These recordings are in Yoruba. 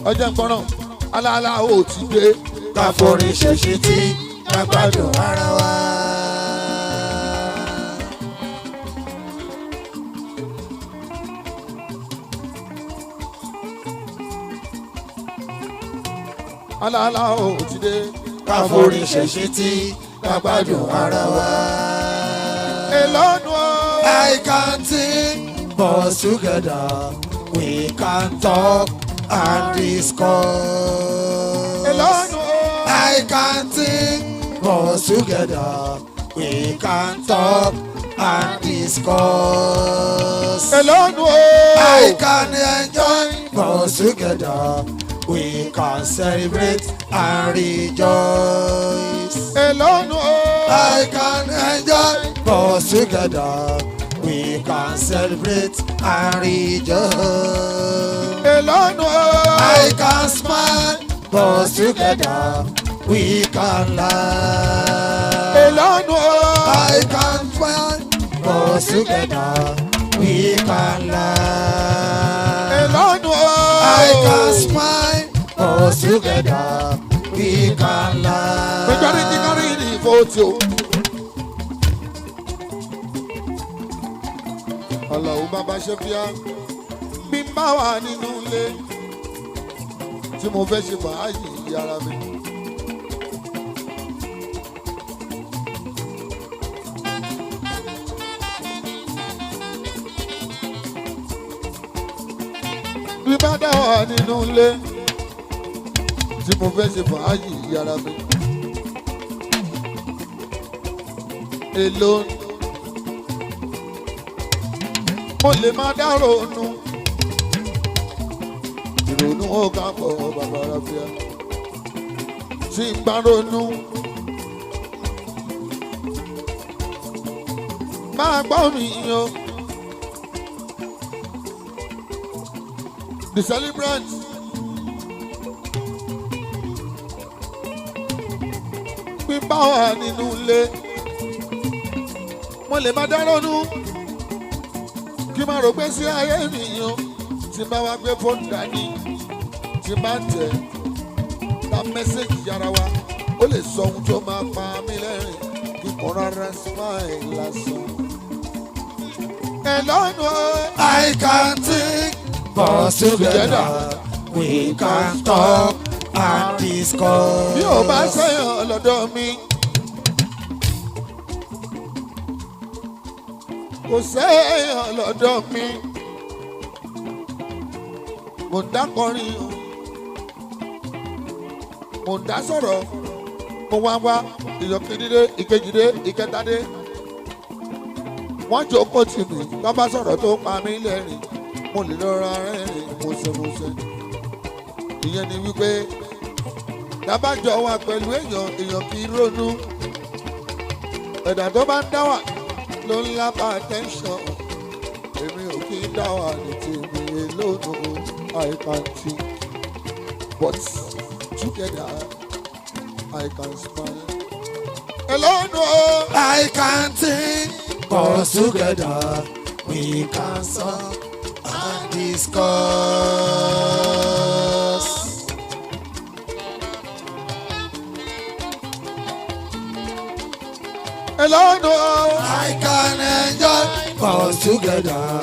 Ọjọ́ gbọ́ràn aláàlá ò ti dé ká forin ṣèṣe tí ká gbádùn ara wa. Aláàlá ò ti dé ká forin ṣèṣe tí ká gbádùn ara wa. Èlónú o. I can sing but together we can talk and discuss. Alone, I can sing, but together we can talk and discuss. Alone, I can enjoy, but together we can celebrate and rejoice. Alone, I can enjoy, but together we can celebrate and rejoice. Alone, I can smile, but together we can laugh. Alone, I can smile, but together we can laugh. Alone, I can smile, but together we can laugh. Majority carry the vote. Allahu Baba Sefiu bí n bá wà nínú ilé tí mo fẹ́ ṣe fàájì ara mi. Bí n bá dá wà nínú ilé tí mo fẹ́ ṣe fàájì ara mi. Alone. Mo lè máa dá ronú ìrònú ọ̀gá pọ̀ bàbá rábíà tí ń bá ronú máa gbọ́ mi o. The celebrant pípa wà nínú ilé mo lè máa dá ronú kí n máa rò pé sí ayé mi yan tí n bá wá gbé fóònù dání tí n bá tẹ̀ ta mẹ́sẹ̀gì yára wa ó lè sọ ohun tó máa pa mí lẹ́rìn kíkọ́ rárá smile lásán. Alone, I can think, but together we can talk and discuss. Bí o bá sẹ́yìn lọ́dọ̀ mi. Kò sẹ́yìn lọ́dọ̀ mi. Mo ń dá kọrin o. Mo ń dá sọ̀rọ̀. Mo wá ìyọ̀kìndínlé, ìkejìdé, ìkẹtàdé. Wọ́n jókòó tì mí, bá bá sọ̀rọ̀ tó pa mí lẹ́rìn. Mo lè lọ́ra rẹ́rìn mọ́sẹ̀mọ́sẹ̀. Ìyẹn ni wípé dábàjọ́ wà pẹ̀lú èèyàn kì í ronú. Ẹ̀dá tó bá ń dá wà ló ń lápá attention. Èmi ò kí ń dá wà ní tèmi alone, I can think, but together I can smile. Alone, I can think, but together we can talk and discuss. Alone, I can enjoy, but together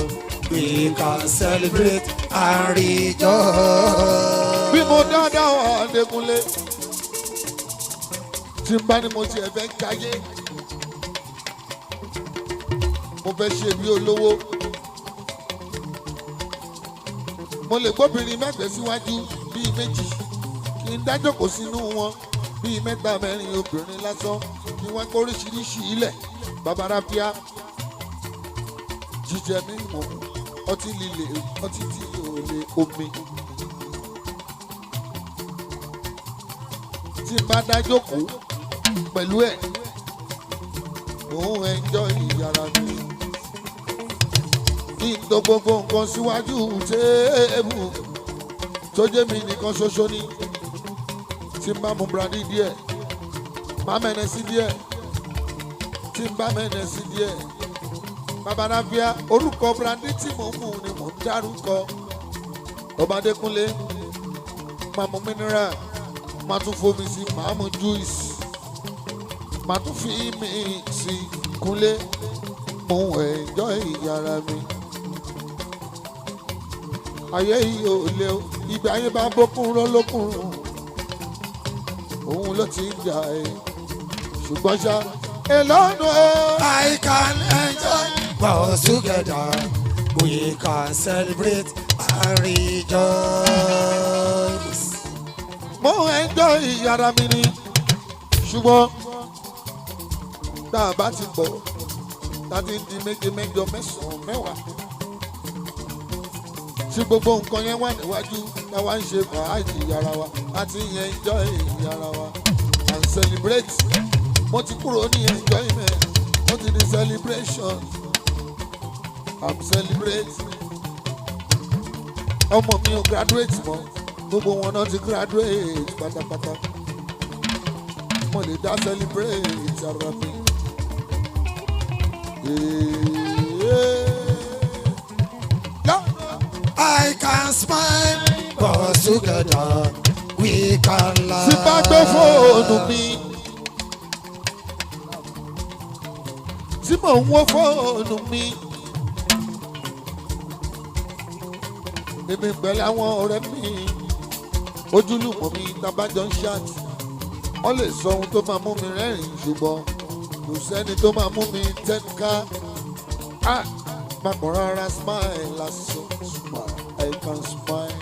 we can celebrate and rejoice. Bí mo dáadáa wà Adékúnlé, tí n bá ní mo tiẹ̀ fẹ́ jáyé, mo fẹ́ ṣe bí olówó. Mo lè gbóbìnrin mẹ́gbẹ̀ẹ́ síwájú bíi méjì, kí n dájókòó sínú wọn bíi mẹ́ta mẹ́rin obìnrin lásán, kí wọ́n kó oríṣiríṣi ilẹ̀ bàbá rábíà. Jíjẹ mímu, ọtí líle, ọtí tí ò lè omi. tí bá dájókòó pẹ̀lú ẹ̀ òun enjoy yàrá mi. Ìtò gbogbo nǹkan síwájú téèbù tó jẹ́ mi nìkan ṣoṣo ni. Tí n bá mu brandy díẹ̀ má mẹ́nẹ̀ sí díẹ̀ tí n bá mẹ́nẹ̀ sí díẹ̀. Babaláfíà orúkọ brandy tí mò ń mú ni mò ń dárúkọ. Ọbadékúnlé máa mu mineral máa tún fomi sí máa mu juice máa tún fi mí sí Kúnlé mo enjoy yàrá mi. Ayé yìí ò lè o ibi ayé bá bókun rán lókùnrùn òun ló ti ń jà ẹ ṣùgbọ́n ṣá èlọ́nù o. I can enjoy both together. We can celebrate and rejoice. Mo enjoy yàrá mi ni ṣùgbọ́n tá a bá ti bọ̀ tá a ti di méje mẹ́jọ mẹ́sàn-án mẹ́wàá tí gbogbo nǹkan yẹn wà níwájú táwa ń ṣe fàájì yàrá wa àti enjoy yàrá wa and celebrate. Mo ti kúrò ní enjoyment mo ti di celebration. I'm celebrating. Ọmọ mi ò graduate mọ́ gbogbo wọn náà ti graduate pátápátá. Mo lè dá celebrate ara mi. I can smile, but together we can laugh. Tí bá gbé fóònù mi tí mò ń wo fóònù mi èmi pẹ̀lú àwọn ọ̀rẹ́ mi ojúlùmọ̀ mi tabajọ́ ń ṣáàtì wọ́n lè sọ ohun tó máa mú mi rẹ́rìn-ín ṣùgbọ́n kò sẹ́ni tó máa mú mi tẹ́ka. Máa kàn rárá smile lásán smile I can smile.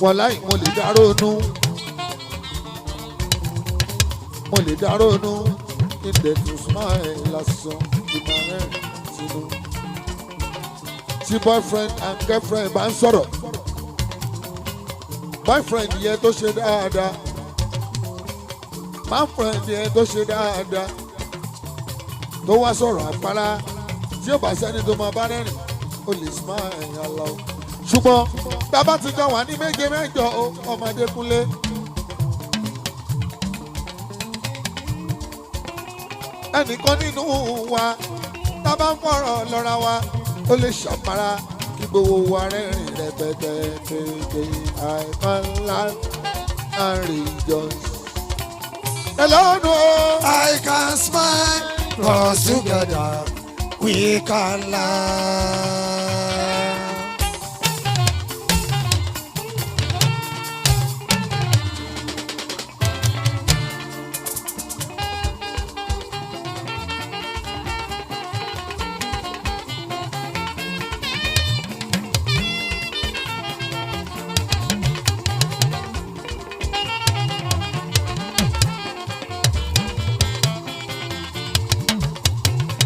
Wàláì mo lè dá ronú mo lè dá ronú kí n dẹ̀ tún smile lásán kí n máa rẹ́rìn sínú. Tí boyfriend and girlfriend bá ń sọ̀rọ̀ boyfriend yẹn tó ṣe dáadáa girlfriend yẹn tó ṣe dáadáa tó wá sọ̀rọ̀ àpárá tí ó bá sẹ́ni tó máa bá rẹ́rìn ó lè smile yàrá o. Ṣùgbọ́n bàbá ti jọ wà ní méje mẹ́jọ o Ọmọdékúnlé. Ẹnìkan nínú wa tá bá ń fọ̀rọ̀ lọ́ra wa ó lè ṣàpárá kí gbogbo wa rẹ́rìn rẹpẹtẹ kéde I can laugh and rejoice. Hello, I can smile, but together we can laugh.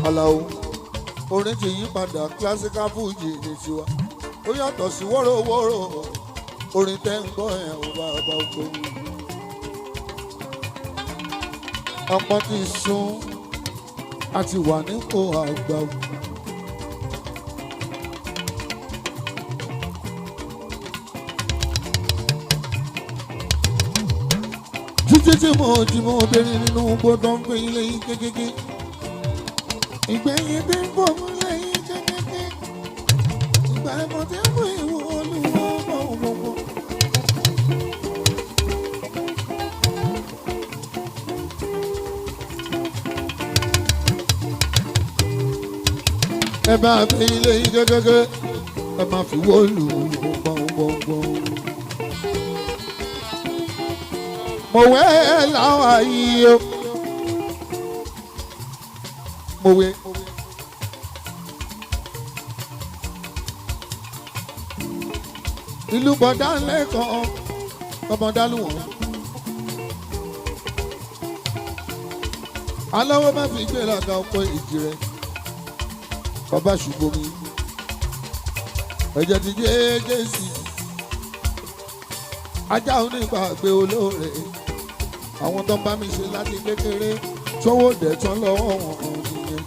Alao orin ti yí padà classical Fuji ní tiwa ó yàtọ̀ sí wọ́rọ̀wọ́rọ̀ orin tẹ́ ń gbọ́ ẹ̀ ò bá ọba oko. Ọmọ ti sún a ti wà nípò àgbà. Títí tí mo bẹ̀rẹ̀ nínú gbọ́dọ̀ ń pè ilé yín kékeré. Ìgbẹ̀yìn bí ń bọ̀ mú lẹ́yìn kékeré. Ìgbà ẹ̀mọ́ tí ń mú ìwọ olúwo bọ̀wọ̀bọ̀. Ẹ bá fi ilé yín kékeré. Ẹ máa fi wọ́ lù bọ̀wọ̀bọ̀. Mo wẹ́ láwọn ayé o. Mo wé. Ìlú bọ̀dá lẹ́kọ̀ọ́ ọmọdálù wọn. Aláwọ̀ má fi gbéraga ọkọ̀ ìjì rẹ̀. Bàbá ṣùgbọ́n mi. Ẹ̀jẹ̀ ti jẹ́ Jésì. ajá onígbàgbé olóore àwọn tó ń bá mi ṣe láti kékeré tówó dẹ̀ tán lọ́wọ́ wọn nìyẹn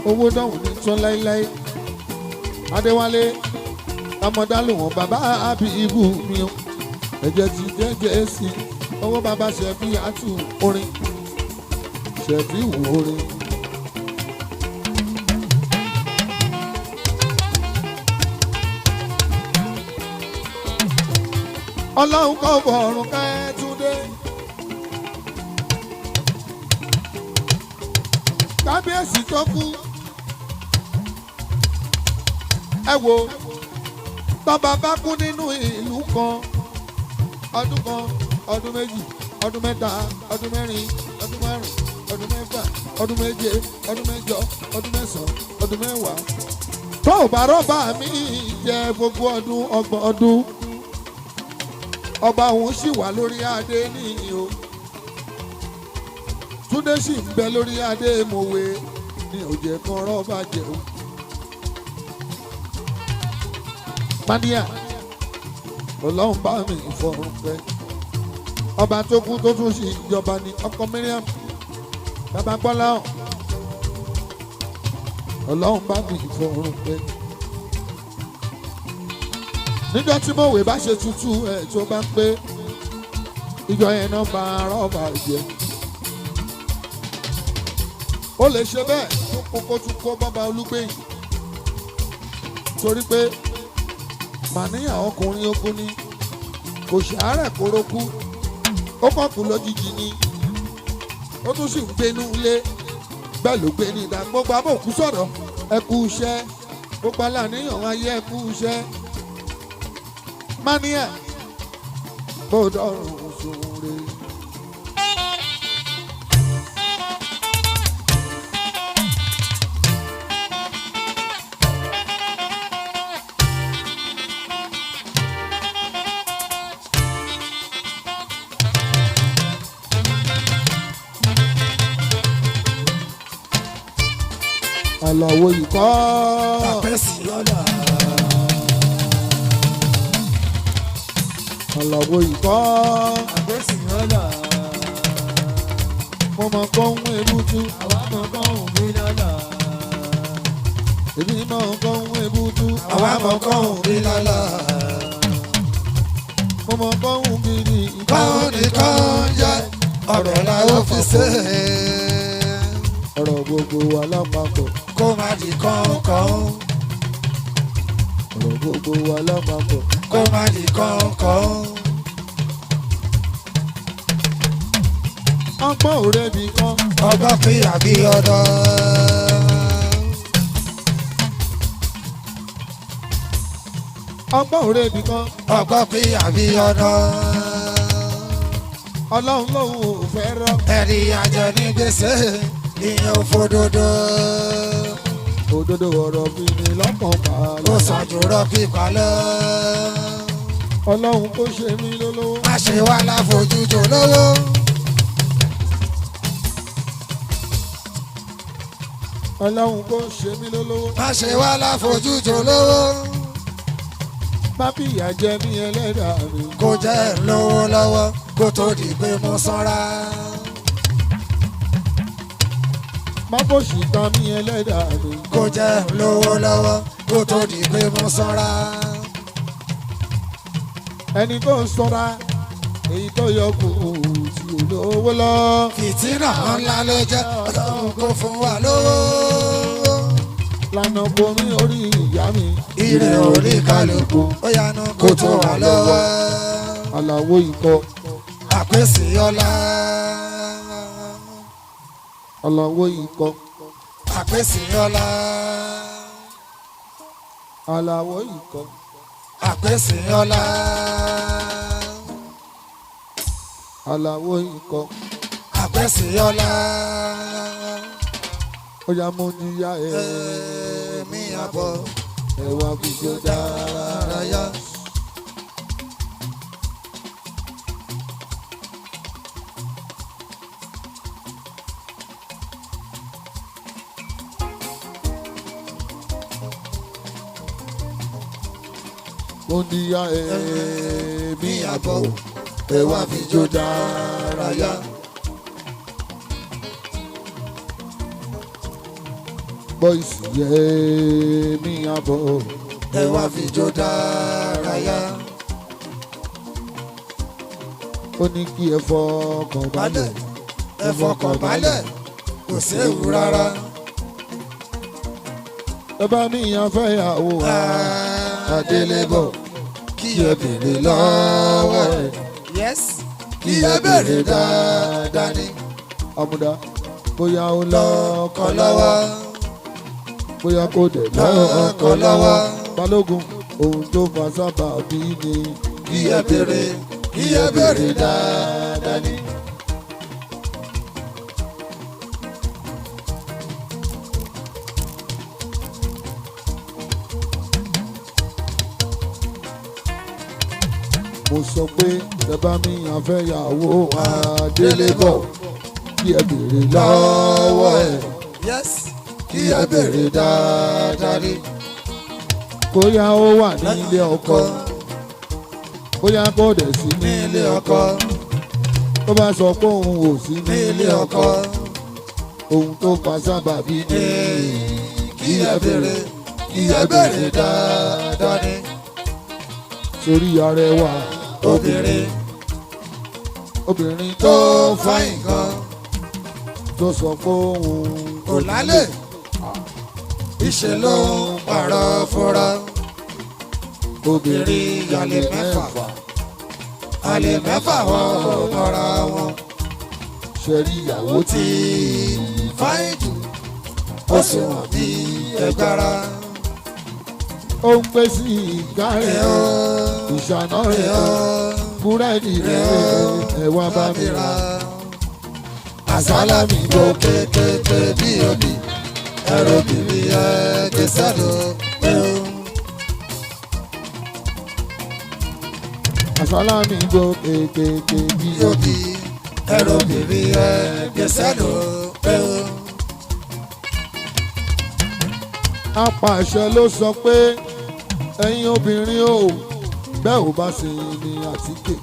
owó dọ̀hún ní tán láíláí Adéwálé amọ̀dálù wọn bàbá àbí ibù mi o ẹ̀jẹ̀ ti jẹ́jẹ́ sí owó bàbá ṣẹ̀fí àtù orin ṣẹ̀fí wò orin. Ọlọ́run kọ́ bọ̀ọ̀rùn Kẹ́túndé kábíyèsí tó kú ẹ wo tọ́ba bá kú nínú ìlú kan ọdún méjì ọdún mẹ́ta ọdún mẹ́rin ọdún márùn ọdún mẹ́fà ọdún méje ọdún mẹ́jọ ọdún mẹ́sàn-án ọdún mẹ́wàá tó o bá rọ́bà mi jẹ gbogbo ọdún ọgbọ̀n ọdún ọba òun sì wà lórí adé nìyí o Túndé sì ń bẹ lórí adé mòwe ní òjè kan rọ́bà jẹun. Mania Ọlọ́run bá mi ìfọ̀rùn pẹ́ ọba tó kú tó tún sí ìjọba ní ọkọ Mariam bàbá Gbọ́lá Ọlọ́run bá mi ìfọ̀rùn pẹ́ níjọ́ tí mòwe bá ṣe tútù ẹ̀ tó bá ń pé ìjọ yẹn náà bá rọ́ọ̀bà jẹ́ ó lè ṣe bẹ́ẹ̀ tó kókó tún kó bàbá Olúgbèyìn torí pé màníyàn ọkùnrin ogun ni kò ṣàárẹ̀ kórókú ó kàn kú lójijì ni ó tún sì ń gbénú ilé bẹ́ẹ̀ ló gbé ní ìdá gbogbo abóòkú sọ̀rọ̀ ẹ kú iṣẹ́ gbogbo aláníyàn ayé ẹ kú iṣẹ́ màníyàn bó dọ̀rùn sóore. Àlàó ikọ́ àpẹ́sì lọ́la. Àlàó ikọ́ àpẹ́sì lọ́la. mo mọ̀ kọ́hún ebútú. àwa mọ̀ kọ́hún bí lọ́la. èmi mọ̀ kọ́hún ebútú. àwa mọ̀ kọ́hún bí lọ́la. mo mọ̀ kọ́hún gidi. kọ́hún nìkan jẹ́ ọ̀rọ̀ la ó fi ṣe é. ọ̀rọ̀ gbogbo wa lápapọ̀. kó má di kọ́ńkọ́ń. ọ̀rọ̀ gbogbo wa lápapọ̀. kó má di kọ́ńkọ́ń. ọgbọ́n òre mi kan. ọgbọ́n fi àbí ọ̀dọ́. ọgbọ́n òre mi kan. ọgbọ́n fi àbí ọ̀dọ́. Ọlọ́run lòun ò fẹ́ rọ́. ẹ̀rí àjọ ní gbèsè ìyẹn ò fòdodo. òdodo ọ̀rọ̀ fi ni lọ́kàn balẹ̀. ó sàn jùlọ pípa lọ. Ọlọ́run kò ṣe mí lólówó. má ṣe wá láfojújò lówó. Ọlọ́run kò ṣe mí lólówó. má ṣe wá láfojújò lówó. má fìyà jẹ mí ẹlẹ́dàá mi. kó jẹ́ lówó lọ́wọ́ kó tó di pé mo sanra. má fòṣì tán mí ẹlẹ́dàá mi. kó jẹ́ lówó lọ́wọ́ kó tó di pé mo sanra. ẹni tó ń ṣọ́ra èyí tó yọ kù tí ò lówó lọ. fìtínà ńlá ló jẹ́ Ọlọ́run kó fún wa lówó. lànà bomi orí ìyá mi. ire orí kálukú ó yanu kó tó wà lọ́wọ́. Àlàó ikọ́. àpèsè ọlá. Àlàó ikọ́. àpèsè ọlá. Àlàó ikọ́. àpèsè ọlá. Àlàó ikọ́. àpèsè ọlá. ó yá mo níyà ẹ̀. mi àbọ̀ ẹ̀wà gbígbó dárayá. ó ní ya mi àbọ̀ ẹ wá fi jó dárayá. boys yẹ mi àbọ̀ ẹ wá fi jó dárayá. ó ní kí ẹ fọkàn balẹ̀ ẹ fọkàn balẹ̀ kò séwu rárá. ẹ bá mi yàn fẹ́yàwó Adélébọ̀ kí ẹ béèrè lọ́wọ́ ẹ̀. Yes. Kí ẹ béèrè dáadáa ni. àmúdá bóyá ó lọ́kọ lọ́wọ́. bóyá kò dẹ̀ lọ́kọ lọ́wọ́. balógun ohun tó fa sábà bí ni. Kí ẹ béèrè dáadáa ni. mo sọ pé ẹ bá mi yàn fẹ́yàwó Adélébọ̀ kí ẹ béèrè lọ́wọ́ ẹ̀. Yes. Kí ẹ béèrè dáadáa ni. bóyá ó wà ní ilé ọkọ bóyá kò dẹ̀ sí ní Nílé ọkọ. tó bá sọ pé òun ò sí ní Nílé ọkọ. ohun tó fa sábàbí ni. Kí ẹ béèrè dáadáa ni. sórí arẹwà obìnrin tó fáyìn gan. tó sọ pé òun Kò lálẹ́. Ìṣe ló ń pààrọ̀ fúnra. Obìnrin àlè mẹ́fà wọ́n mọ́ra wọn. ṣẹ̀rí ìyàwó Tí fáyìn jù ó sì wọ̀n bí ẹgbára. ó ń pè sí ìkárẹ̀ ìṣáná rẹ̀ búrẹ́dì rẹ̀ ẹ̀wà bá mi rà. Àsálàmì bò kékeré bí òbí ẹ̀rọ bìbí ẹ̀ẹ́dẹ̀ sẹ́dọ̀ ẹ̀rọ. àsálámì gbó kékeré bí Òbí ẹ̀rọ bìbí ẹ̀ẹ́dẹ̀ sẹ́dọ̀ ẹ̀rọ. apàṣẹ ló sọ pé ẹ̀yin obìnrin o bẹ́ẹ̀ ò bá ṣe ní àtíkè.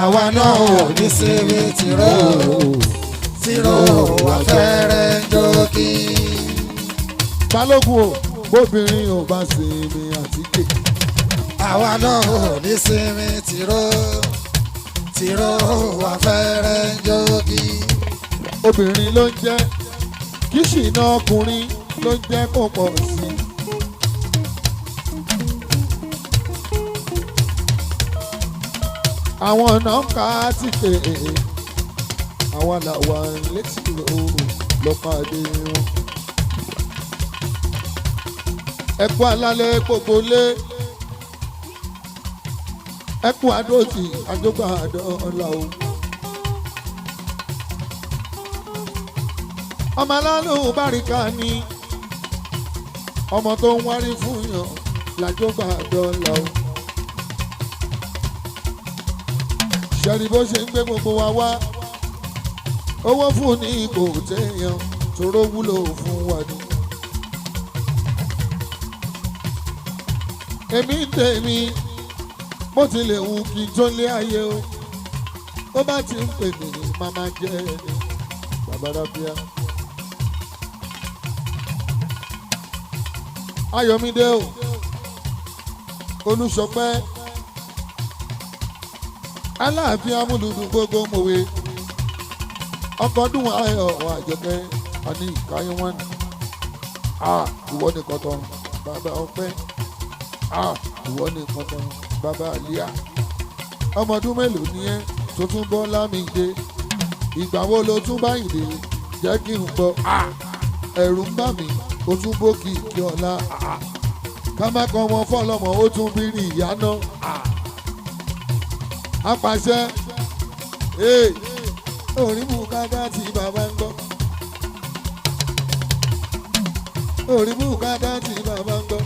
Àwa náà ò ní sinmi tìró afẹ́rẹ́ jókì. balógun o bóbìnrin ò bá ṣe ní àtíkè. Àwa náà ò ní sinmi tìró afẹ́rẹ́ jókì. obìnrin ló ń jẹ́ kí ṣìnà ọkùnrin ló ń jẹ́ kó pọ̀ sí i. àwọn ọ̀nà ń ka tìkè àwa làwa létí lọ́pàdé wọn. ẹkú alálẹ̀ gbogbo lé ẹkú adóòtì àjọgbà àdọ́ọ̀la o. ọmọ aláàlú báríkà ni ọmọ tó ń wárí fún yàn làjọgbà àdọ́ọ̀la o. ṣẹ́ni bó ṣe ń gbé gbogbo wa wá owó fún ní ipò téèyàn tóró wúlò fún wa ni. èmi ń tèmi bó tilẹ̀ wù kí n tó lé ayé o ó bá ti ń pè mí màmá jẹ́ ẹni babalábíà. Ayọ̀mídé o Olúṣọpẹ́ Aláàfin Amúlùdùn gbogbo mòwe ọkọ̀ọ́dún ayọ̀ àjọkẹ́ àní ìkáyọ̀ wọn ìwọ nìkan tán bàbá ọpẹ́ ìwọ nìkan tán bàbá àlíyá ọmọdún mélòó ni ẹ tó tún bọ́ lámìdé ìgbà wo ló tún bá ìdè jẹ́ kí n gbọ́ ẹ̀rù ń bà mí ó tún bókì kí ọ̀la ká má kọ́ wọn fọ́lọ́mọ ó tún bí ní ìyá náà apàṣẹ orí bùkátà tí bàbá ń gbọ́ orí bùkátà tí bàbá ń gbọ́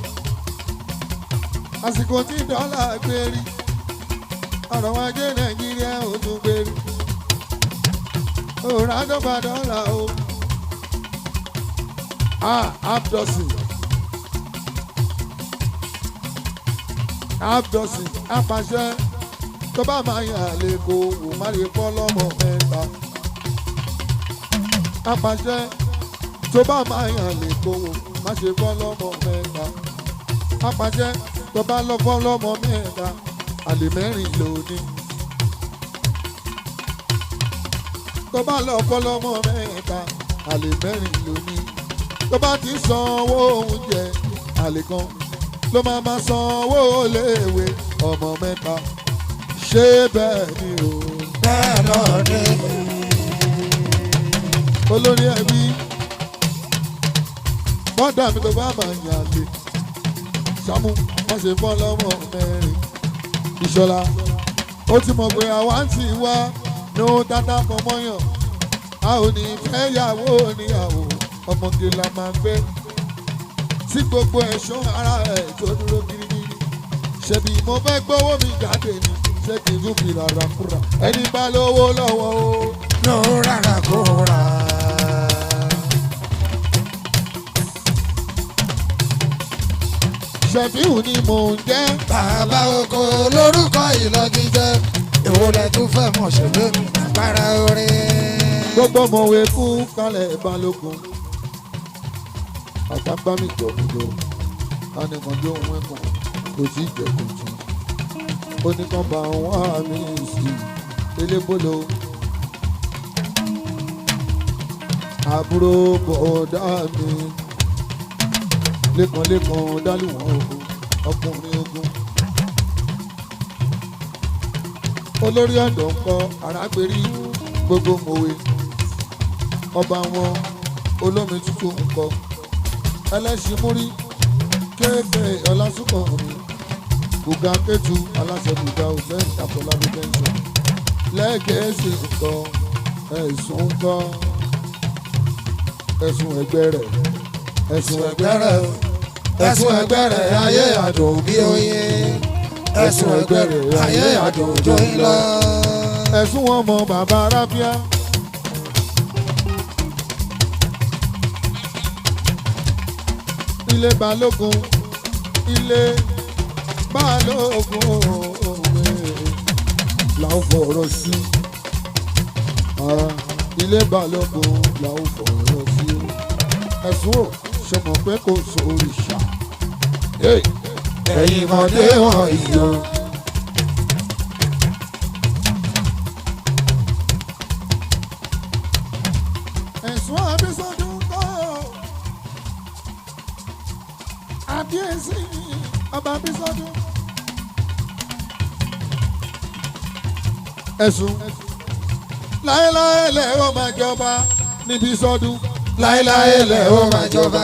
àsìkò tí dọ́là gbérí ọ̀rọ̀ ajé Nàìjíríà ò tún gbérí òòrùn àdọ́gba dọ́là o abdọ́sì abdọ́sìn apàṣẹ tó bá máa yàn lè kó wò má lè kọ́ lọ́mọ mẹ́ta. Apàṣẹ tó bá máa yàn lè kó wò má ṣe kọ́ lọ́mọ mẹ́ta. Apàṣẹ tó bá lọ kọ́ lọ́mọ mẹ́ta àlè mẹ́rin lóní. Tó bá lọ kọ́ lọ́mọ mẹ́ta àlè mẹ́rin lóní. Tó bá ti sanwó oúnjẹ àlè kan ló máa sanwó léèwé ọmọ mẹ́ta. Ṣé bẹ́ẹ̀ ni o? Bẹ́ẹ̀ náà ni. Olórí ẹbí mọ́dà mi tó bá máa yàn lè Sàámú wọ́n ṣe fọ́ lọ́mọ mẹ́rin. Ìṣọ̀lá ó ti mọ̀ pé àwa ń ti wá ní ó dáadáa kan mọ́yàn. A ò ní fẹ́ yàwó níyàwó ọmọge la máa gbé tí gbogbo ẹ̀ṣọ́ ara ẹ̀ tó dúró girigiri. Ṣebí mo fẹ́ gbówó mi jáde ni ṣé kí n tún fi rárá kúrà ẹni bá lówó lọ́wọ́ o. Ló rárá kó rà. Sefiu ni mò ń jẹ́. Bàbá oko lórúkọ ìlọgíjẹ ìwòlẹ̀ tún fẹ́ mọ̀ ṣe lómi àpárá orí. Gbogbo mọ̀wé kú kalẹ̀ balógun. Àpapá mi jọ̀gbọ̀dọ̀ anìkànjọ́ òun ẹ̀kọ́ kò tí ì jẹ́ tuntun. Ó ní kàn bá wá mi sí elébólò. Àbúrò bọ̀ọ̀dá mi lẹ́kànlẹ́kàn dálùwọ̀n ogun ọkùnrin ogun. Olórí ọ̀dọ́ ń kọ́ arágbérí gbogbo mòwe. Ọba wọn olómi tútù ń kọ́. Ẹlẹ́ṣin múrí kéèké ọlásùkọ̀ mi. Bùgá Kétu aláṣẹ bùgá òfẹ́ àfọlábí tẹ́ńsọ̀n. Lẹ́gẹ̀ẹ́sì ń kọ́ ẹ̀sùn ń kọ́. Ẹ̀sùn ẹgbẹ́ rẹ̀ Ẹ̀sùn ẹgbẹ́ rẹ̀ ẹ̀sùn ẹgbẹ́ rẹ̀ ayé àdùn bí oyin. Ẹ̀sùn ẹgbẹ́ rẹ̀ ayé àdùn jóyin lọ. Ẹ̀sùn ọmọ bàbá Rábíà. Ilé balógun ilé balógun òwe làwọn fọ̀rọ̀ sí. Ilé balógun làwọn fọ̀rọ̀ sí. Ẹ̀sùn ò ṣọmọ pé kò sóríṣà. Ẹ̀yin mọ̀dé wọ̀nyí o. Ẹ̀sùn Abísọ́dún kọ́ àbíyèsí ọba Abísọ́dún. Ẹ̀sùn láéláé lẹ̀ ó máa jọba níbi sọ́dún. Láéláé lẹ̀ ó máa jọba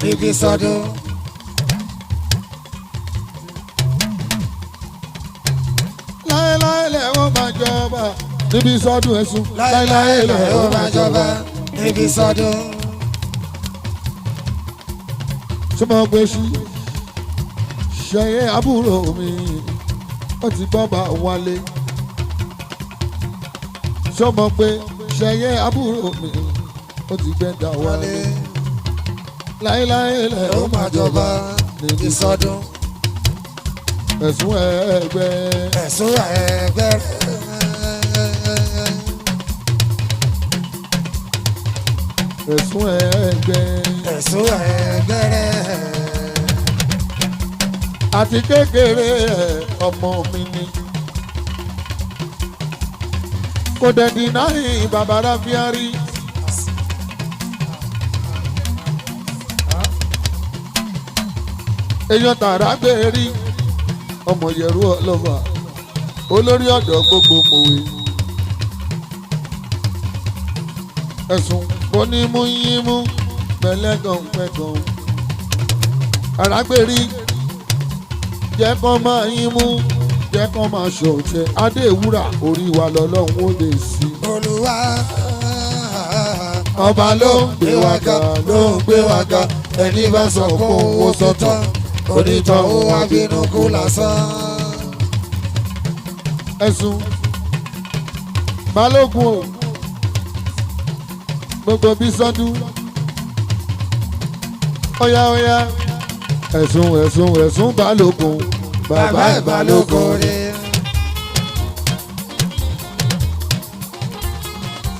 níbi sọ́dún. Láéláé lẹ̀ ó máa jọba níbi sọ́dún Ẹ̀sùn. Láéláé lẹ̀ ó máa jọba níbi sọ́dún. Sọmọ pé ṣẹyẹ àbúrò mi ó ti bọ́ba wálé. Sọmọ pé ṣẹyẹ àbúrò mi ó ti gbẹ́dà wálé. Láéláé lẹ̀ ó máa jọba níbi sọ́dún. Ẹ̀sùn ẹgbẹ́. Ẹ̀sùn ẹgbẹ́ rẹ̀. Ẹ̀sùn ẹgbẹ́. Ẹ̀sùn ẹgbẹ́ rẹ̀. Àti kékeré ọmọ mi ni. Kò dẹ̀ dínà yìí bàbá Rábíà rí. Èèyàn tààrà gbé rí. Ọmọ Yẹ̀rú ọlọ́ba olórí ọ̀dọ́ gbogbo mòwe. Ẹ̀sùn bónímú yímú pẹ̀lẹ́gàn pẹ̀gàn. Àràgbérí jẹ́ kán máa yímú jẹ́ kán máa ṣọ̀tẹ̀. Adé ìwúrà orí wa lọ́lọ́run ó lè sí. Olúwa Ọba ló ń gbé wa ga ló ń gbé wa ga. Ẹni bá sọ fún owó sọ́tọ̀ onítọ̀ ó wá bínú kú lásán. Ẹ̀sùn balógun o gbogbo bí sọ́dún. Ọ̀yá ọ̀yá Ẹ̀sùn balógun bàbá ìbálòpọ̀ rẹ̀.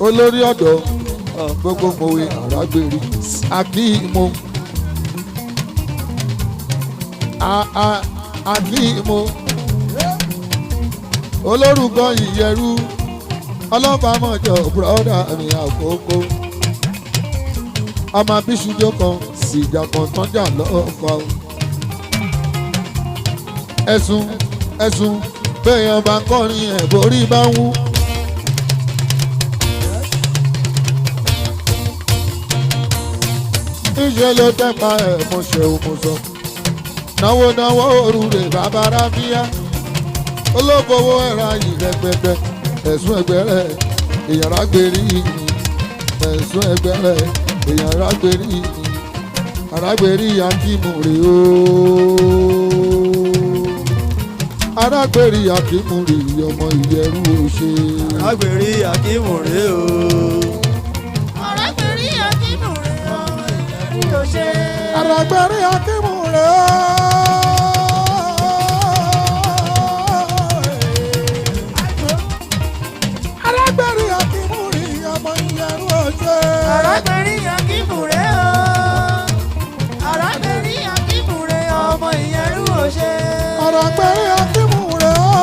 olórí ọ̀dọ́ gbogbo mòwe àràgbèrè akíìmọ akíìmọ olórúkọ ìyẹrú ọlọ́fàmọ́jọ bùrọ́dà mi àkókò ọmọ abíṣújọ kan sìjà kan tọ́jà lọ́fà ẹ̀sùn bẹ́ẹ̀yàn bá kọrin ẹ̀ borí bá ń wú. iṣẹ́ ló tẹ́pa ẹ̀ mo ṣe òmùsọ náwó òrùlé bàbá ráfíà olóbowó ẹ̀rọ ayì rẹpẹtẹ ẹ̀sùn ẹgbẹ́ rẹ̀ èèyàn rágbèrè yìí ẹ̀sùn ẹgbẹ́ rẹ̀ èèyàn rágbèrè akímù rè o arágbèrè akímù rè ọmọ ìyẹrù òṣè. arágbèrè akímù rè o. arágbèrè akímù rè ọmọ ìyẹrù òṣè. arágbèrè akímù rè o. arágbèrè akímù rè ọmọ ìyẹrù òṣè. arágbèrè akímù rè o. arágbèrè akímù rè ọmọ ìyẹrù òṣè. arágbèrè akímù rè o.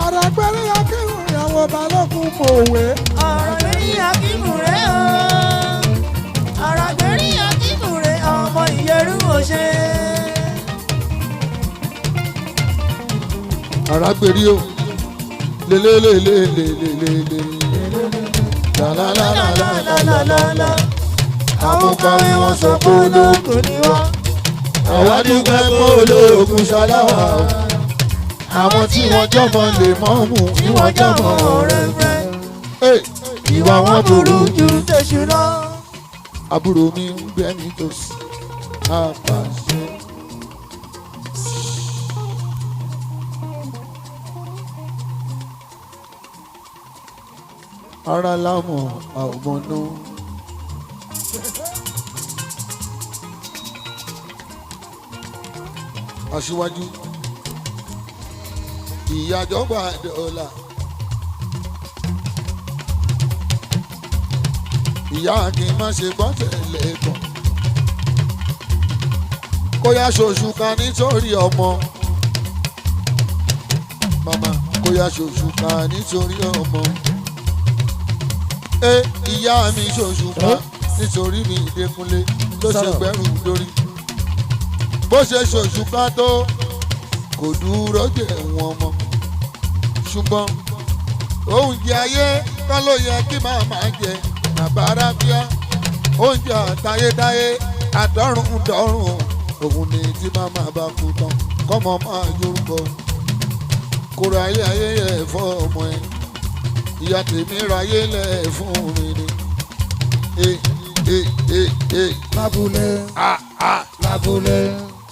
arágbèrè akímù rè àwọn balógun mòwe. arágbèrè akímù rè o. arágbèrè akímù rè ọmọ ìyẹrù òṣè. arágbèrè o lelelelelelelele lálálálálálálá àwọn kọrin wọn sọ pé ológun ni wọn. àwa dúpẹ́ pé ológun ṣaláwà o àwọn tí wọ́n jọmọ lè mọ́ mú tí wọ́n jọmọ ọ̀rẹ́ rẹ̀. ìwà wọn burú ju tẹ̀sù lọ. àbúrò mi ń gbé mi tó sí àpàṣẹ. ara lámọ̀ àmọ́nú. aṣíwájú ìyájọba dọ́là ìyá kì í má ṣe gbọ́ tẹ̀lé kan kó yá ṣoṣù kan nítorí ọmọ màmá kó yá ṣoṣù kan nítorí ọmọ ìyá mi ṣoṣù kan nítorí mi Ìdẹ́kúnlé ló ṣe gbẹ́rù lórí bó ṣe ṣoṣù kan tó kò dúró jẹ wọn mọ́ ṣùgbọ́n oúnjẹ ayé kọ́ ló yẹ kí màmá jẹ nàbàrà bíá oúnjẹ àtayédáyé àdọ́rùn dọ́rùn òun ni tí màmá bá kú tán kọ́mọ máa yorùbọ kóra ayé ayé yẹ fọ́ ọmọ ẹ ìyá tèmi ra ayé lẹ̀ fún mi ni. lábúlé lábúlé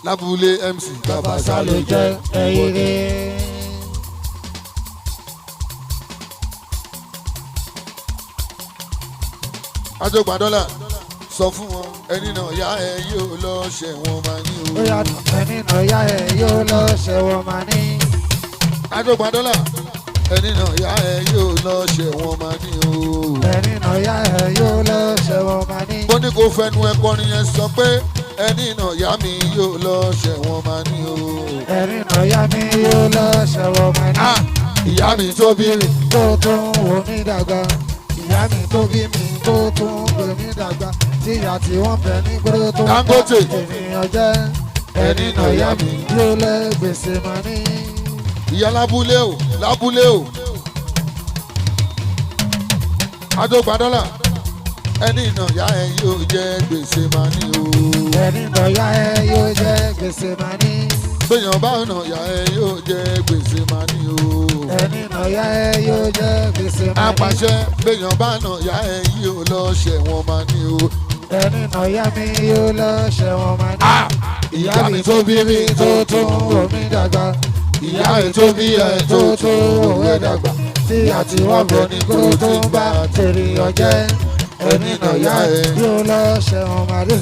lábúlé MC bàbá sálò jẹ ẹyẹrẹ. Àjọgbàdọ́là sọ fún wọn ẹni náà yá ẹ yóò lọ ṣẹ̀wọ̀n máa ní o. ó yà ẹni náà yá ẹ yóò lọ ṣẹ̀wọ̀n máa ní. Àjọgbàdọ́là ẹni náà yá ẹ yóò lọ ṣẹ̀wọ̀n máa ní o. ẹni náà yá ẹ yóò lọ ṣẹ̀wọ̀n máa ní. bó ní kò fẹnu ẹkọrin yẹn sọ pé ẹni náà yá mi yóò lọ ṣẹ̀wọ̀n máa ní o. ẹni náà yá mi yóò lọ ṣẹ̀wọ̀n máa ní. ìyá mi tó bí mi tó tún wò mí dàgbà. ìyá mi tó bí mi tó tún wò mí dàgbà. tíyà tí wọ́n bẹ̀ ní gbọ́dọ̀ tó Dangote ènìyàn jẹ́. ẹni náà yá mi yóò lẹ gbèsè máa ní. ìyá lábúlé o lábúlé o. Àjọgbàdọ́là ẹni náà yá ẹ yóò jẹ gbèsè máa ní o. ẹni náà yá ẹ yóò jẹ gbèsè máa ní. béèyàn bá nà yá ẹ yóò jẹ gbèsè máa ní o. ẹni náà yá ẹ yóò jẹ gbèsè máa ní. apàṣẹ béèyàn bá nà yá ẹ yóò lọ ṣẹ̀wọ̀n máa ní o. ẹni náà yá mi yóò lọ ṣẹ̀wọ̀n máa ní. ìyá mi tó bí mi tó tún wò mí dàgbà. ìyá ẹ tó bí ẹ tó tún wò ẹ dàgbà. tí àti wọ́n bọ̀ ní kó tó ń bá tèrè ọjẹ́. ẹni náà yá ẹ. yóò lọ ṣẹ̀wọ̀n màdé.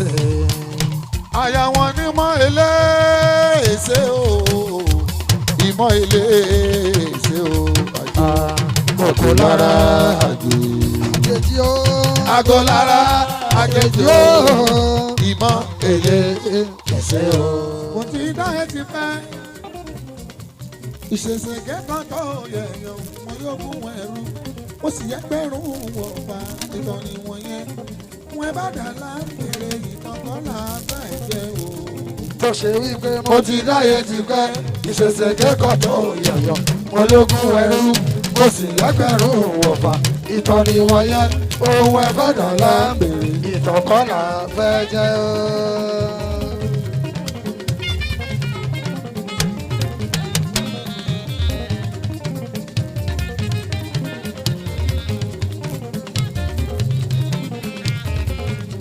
àyà wọn ní mọ́ eléèṣe o ìmọ̀ eléèṣe o kòkó lára àjèjì o. àgọ́ lára àjèjì o ìmọ̀ eléèṣe o. mo ti dá ẹ ti fẹ́ ìṣẹ̀ṣẹ̀ kẹ́kọ̀ọ́ tó yẹ yan mo yóò fún ẹrú ó sì yẹ gbẹ̀rún wọ̀ọ̀fà ìtọ́ni wọ̀nyẹn wọn bá dà láǹfẹ̀rẹ̀ ìtọ́kọ́ làbá ẹ̀jẹ̀ o. tó ṣe wípé mo ti dáyé ti pẹ́ ìṣẹ̀ṣẹ̀ kẹ́kọ̀ọ́ tó yẹ̀yọ̀ mo lógún ẹrú mo sì lẹ́gbẹ̀rún wọ̀fà ìtọ́ni wọ̀nyẹn ohun ẹ̀ bá dà láǹfẹ̀rẹ̀ ìtọ́kọ́ làbá ẹ̀jẹ̀ o.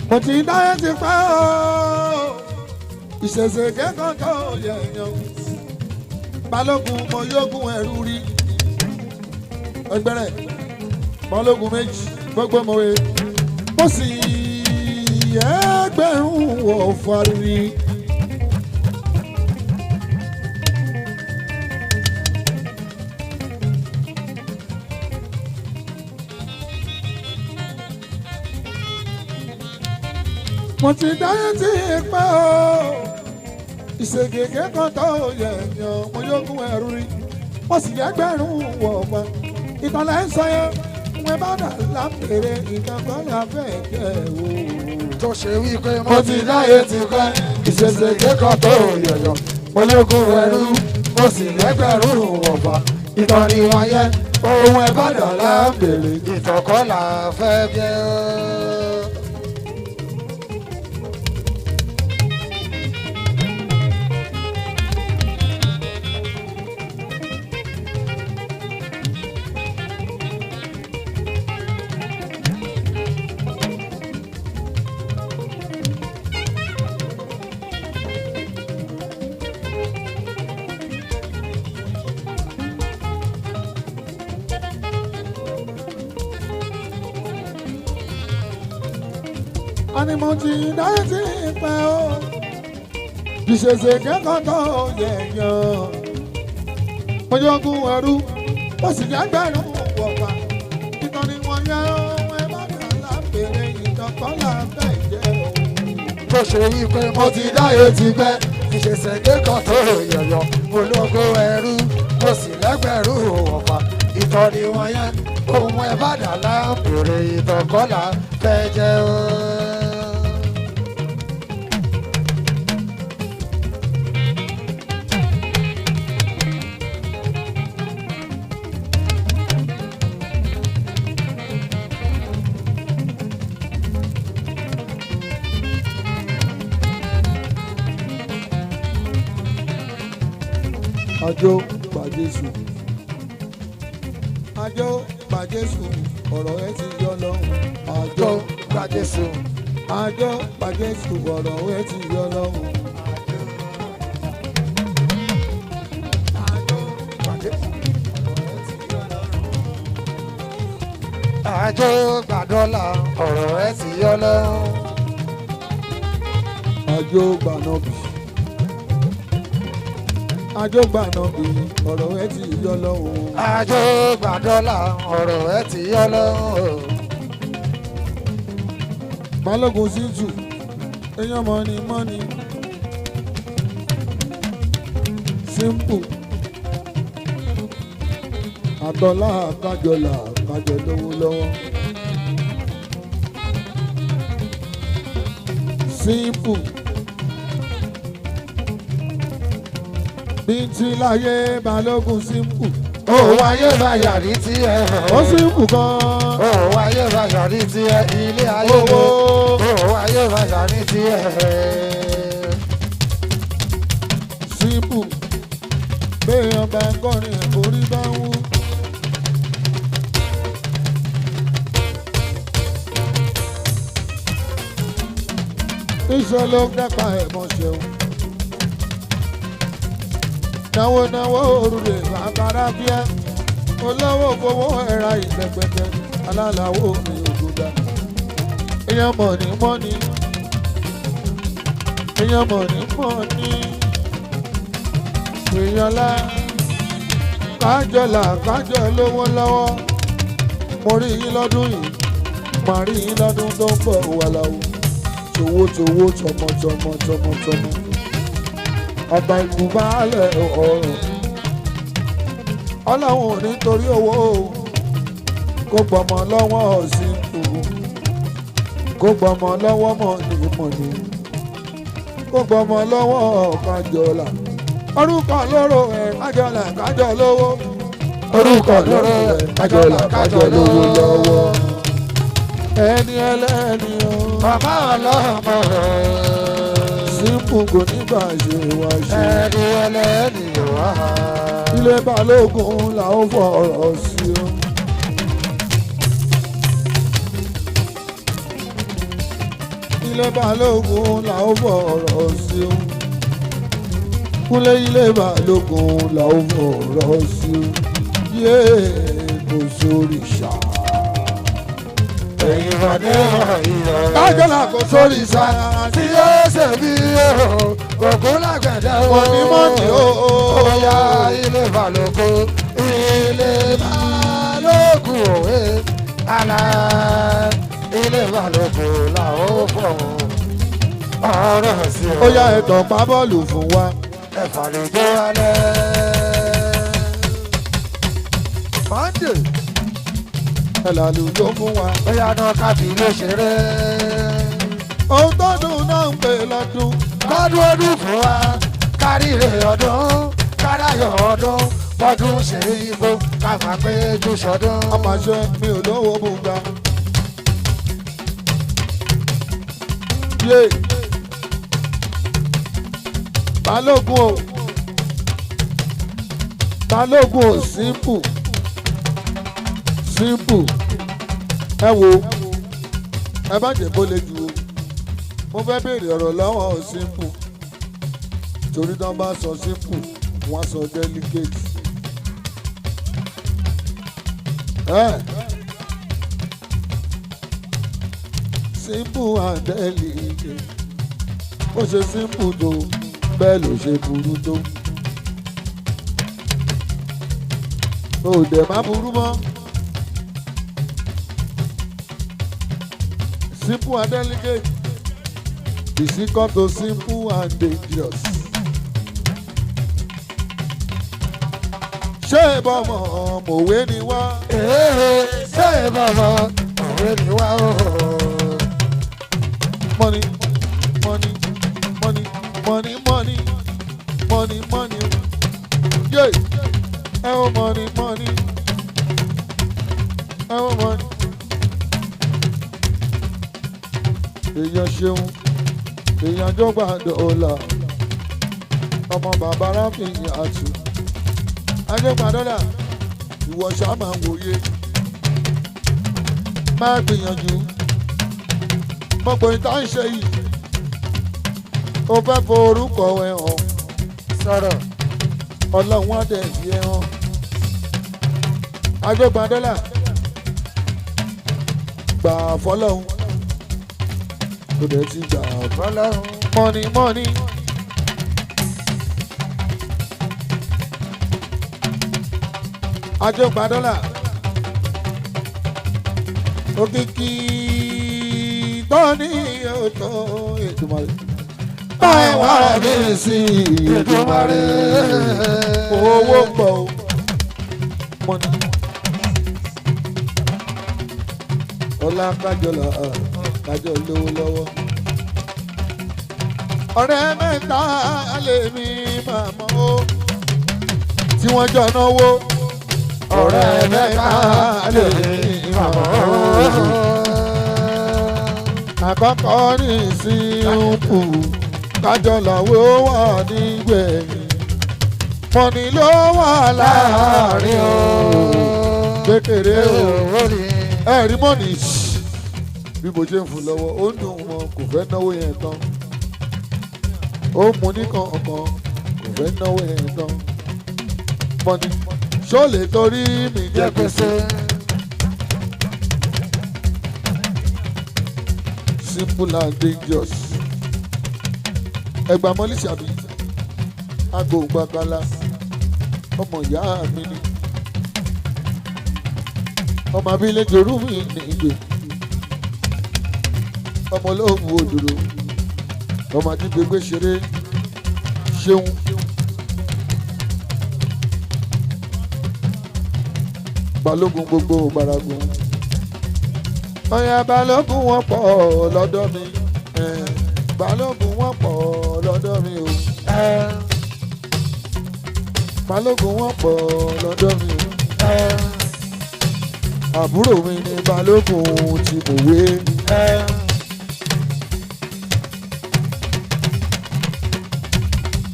mo ti dáyé ti pẹ́ o ìṣẹ̀ṣẹ̀ kẹ́kọ̀ọ́ tó yẹ yan balógun mo yógun ẹrú rí ẹgbẹ́rẹ́ balógun méjì gbogbo mọ̀wé mo sì ẹgbẹ̀rún wọ̀ọ̀fà rí. mo ti dáyé tí pẹ́ o ìṣègègé kan tó yẹ̀yàn mo yókùn ẹrú rí mo sì ẹgbẹ̀rún wọ̀ọ̀fà ìtànlẹ̀ ń sọ yẹn wọn bá dà lápèrè ìtàkọ́ làbẹ́ jẹ́ o. tó ṣe wípé mo ti dáyé ti pẹ́ ìṣègègé kan tó yẹ̀yàn mo yókùn ẹrú mo sì lẹ́gbẹ̀rún wọ̀ọ̀fà ìtọ́ni wọ̀nyẹn ohun ẹ̀ bá dà lápèrè ìtọ́kọ́ làfẹ́ jẹ́ o. ani mo ti dáyé tí pẹ́ o ìṣẹ̀ṣẹ̀ kẹ́kọ̀ọ́ tó yẹ̀yàn mo yókùn ẹrú mo sì ẹgbẹ̀rún wọ̀ọ̀fà ìtọ́ni wọ̀nyẹn ohun ẹ̀ bá dà lápèrè ìtọ́kọ́ làbẹ́ jẹ́ o. tó ṣe wípé mo ti dáyé ti pẹ́ ìṣẹ̀ṣẹ̀ kẹ́kọ̀ọ́ tó yẹ̀yọ̀ mo lógo ẹrú mo sì lẹ́gbẹ̀rún wọ̀ọ̀fà ìtọ́ni wọ̀nyẹn ohun ẹ̀ bá dà lápèrè ìtọ́kọ́ làfẹ́ jẹ́ o. àjò gba Jésù àjò gba Jésù ọ̀rọ̀ ẹ ti yọ lọ́hùn. àjò gba Jésù àjò gba Jésù ọ̀rọ̀ ẹ ti yọ lọ́hùn. àjò gba dọ́là ọ̀rọ̀ ẹ ti yọ lọ́hùn. àjò gba nọ́bì àjò gba nọ́bì ọ̀rọ̀ ẹ ti yọ lọ́hùn. àjò gba dọ́là ọ̀rọ̀ ẹ ti yọ lọ́hùn. balógun síjù èèyàn mọ́ni simple àtọ́lá kájọlá kájọ lówó lọ́wọ́ simple bíntì láyé balógun simple. ó wáyé báyà rí tí ẹ hàn. ó simple gan. ó wáyé báyà rí tí ẹ ilé ayé wo. ó wáyé báyà rí tí ẹ. simple béèyàn bá ń kọrin orí bá ń wú. iṣẹ́ ló ń dápa ẹ̀mọ́ ṣeun. náwó òrùlé àkàrà bíẹ́ olówó fowó ẹ̀ra ìlẹ̀gbẹ̀tẹ̀ alálàwọ̀ mi ògùdà. èèyàn mọ̀ní mọ́ni èèyàn mọ̀ní mọ́ni èèyàn lá kájọlà kájọ lówó lọ́wọ́ mo rí yín lọ́dún yìí màá rí yín lọ́dún tó ń bọ̀ wà láwù towó tọmọtọmọ ọba ikú baálẹ̀ ọ̀rọ̀ ọlọ́run nítorí owó kó gbọmọ lọ́wọ́ sí ìkú kó gbọmọ lọ́wọ́ mọ̀nìmọ̀nì kó gbọmọ lọ́wọ́ kájọlà orúkọ lóró ẹ̀ kájọlà kájọ lówó orúkọ lóró ẹ̀ kájọlà kájọ lówó lọ́wọ́ ẹni ẹlẹ́ni o bàbá ọlọ́mọ sípò kò ní bá ṣe wá ṣe ẹni ẹlẹ́ni wá. ilé balógun là ó fọ̀rọ̀ sí o. ilé balógun là ó fọ̀rọ̀ sí o. kúlé ilé balógun là ó fọ̀rọ̀ sí o. yéé kò sórí ṣá. ẹ̀yin ọdẹ ìyọ̀ kájọlá kò sórí ṣá. tí yóò ṣe bí ògùn lágbẹ̀dẹ o. mọ̀nìmọ̀nì o. Oya ilé balógun ilé balógun òwe àlà ilé balógun là ó fọ̀ ọ̀rọ̀ sí o. ó yá ẹ̀tàn pa bọ́ọ̀lù fún wa. ẹ̀fà lè jó alẹ́. Monday ẹ̀làlù ló fún wa. bóyá náà kábí ló ṣeré. ohun tó dùn náà ń pè lọ́dún. Lọ́dún ọdún fún wa káríre ọdún kárayọ̀ ọdún bọ́dún ṣe ibo ká máa pé jù sọdún. àmàṣẹ mi ò lówó bùgà. yé balógun o balógun o simple ẹ wo ẹ bá jẹ́ bó le jù o mo fẹ́ béèrè ọ̀rọ̀ lọ́wọ́ simple torí tán bá sọ simple wọ́n sọ delicate. Simple and delicate ó ṣe simple tó bẹ́ẹ̀ ló ṣe burú tó ó dẹ̀ má burú mọ́. Simple and delicate is equal to simple and dangerous. ṣé ìbọmọ mòwe ni wá. ṣé bàbá òwe ni wá o. money money money money money money money yeah ẹ wo money money ẹ wo money. èèyàn ṣeun èèyàn jọgbà dọ́là ọmọ bàbá ráfìn àtù ajọgbà dọ́là ìwọ ṣáà máa wòye máa gbìyànjú gbogbo ìta ń ṣe yìí ó fẹ́ forúkọ ẹ hàn sọ̀rọ̀ ọlọ́run á dẹ̀ fi ẹ hàn ajọgbà dọ́là gbà fọlọ́hún tó dẹ̀ ti gbà fọlọ́run. mọ́ni mọ́ni. ajọgbà dọ́là òkìkí tọ́ni ọ̀tọ̀ Èdùmàrè báyìí wà mí sí Èdùmàrè owó pọ̀ o mọ́ni ọlá kájọlá kájọ lówó lọ́wọ́ ọ̀rẹ́ mẹ́ta lèmi màmá o tí wọ́n jọ náwó ọ̀rẹ́ mẹ́ta lèmi màmá o. àkọ́kọ́ ní sínkù kájọláwé ó wà nígbẹ̀yìn mọ́ni ló wà láàrin o kékeré o ẹ̀rí mọ́ni bí mo ṣe ń fún lọ́wọ́ ó ń dùn wọn kò fẹ́ náwó yẹn tán ó mú ní kọ̀ọ̀kan kò fẹ́ náwó yẹn tán mọ́ni ṣó lè torí mi jẹ́ gbèsè. simple and dangerous. Ẹgbà mọ́lì ṣàbí agbo gbàgbàlà ọmọ ìyá mi ni ọmọ abílẹ̀ jòrú mi ní ìgbè ọmọ olóògùn òdòdó ọmọ àdìgbègbè ṣeré ṣeun. Balógun gbogbo Baragun ọ̀yà balógun wọn pọ̀ lọ́dọ̀ mi balógun wọn pọ̀ lọ́dọ̀ mi o balógun wọn pọ̀ lọ́dọ̀ mi o àbúrò mi ni balógun tí mo wé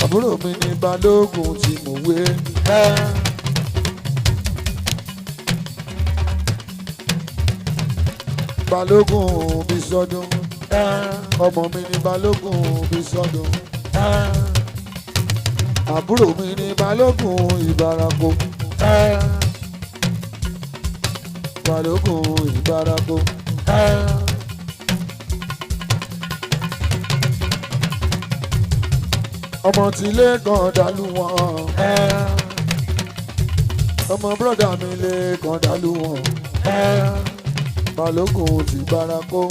àbúrò mi ni balógun tí mo wé. Balógun bí sọdún ọmọ mi ni balógun bí sọdún àbúrò mi ni balógun ìbarako balógun ìbarako ọmọ tí lẹ́ẹ̀kan dàlú wọn ọmọ bọ́dà mi lẹ́ẹ̀kan dàlú wọn. Balógun ti Barako.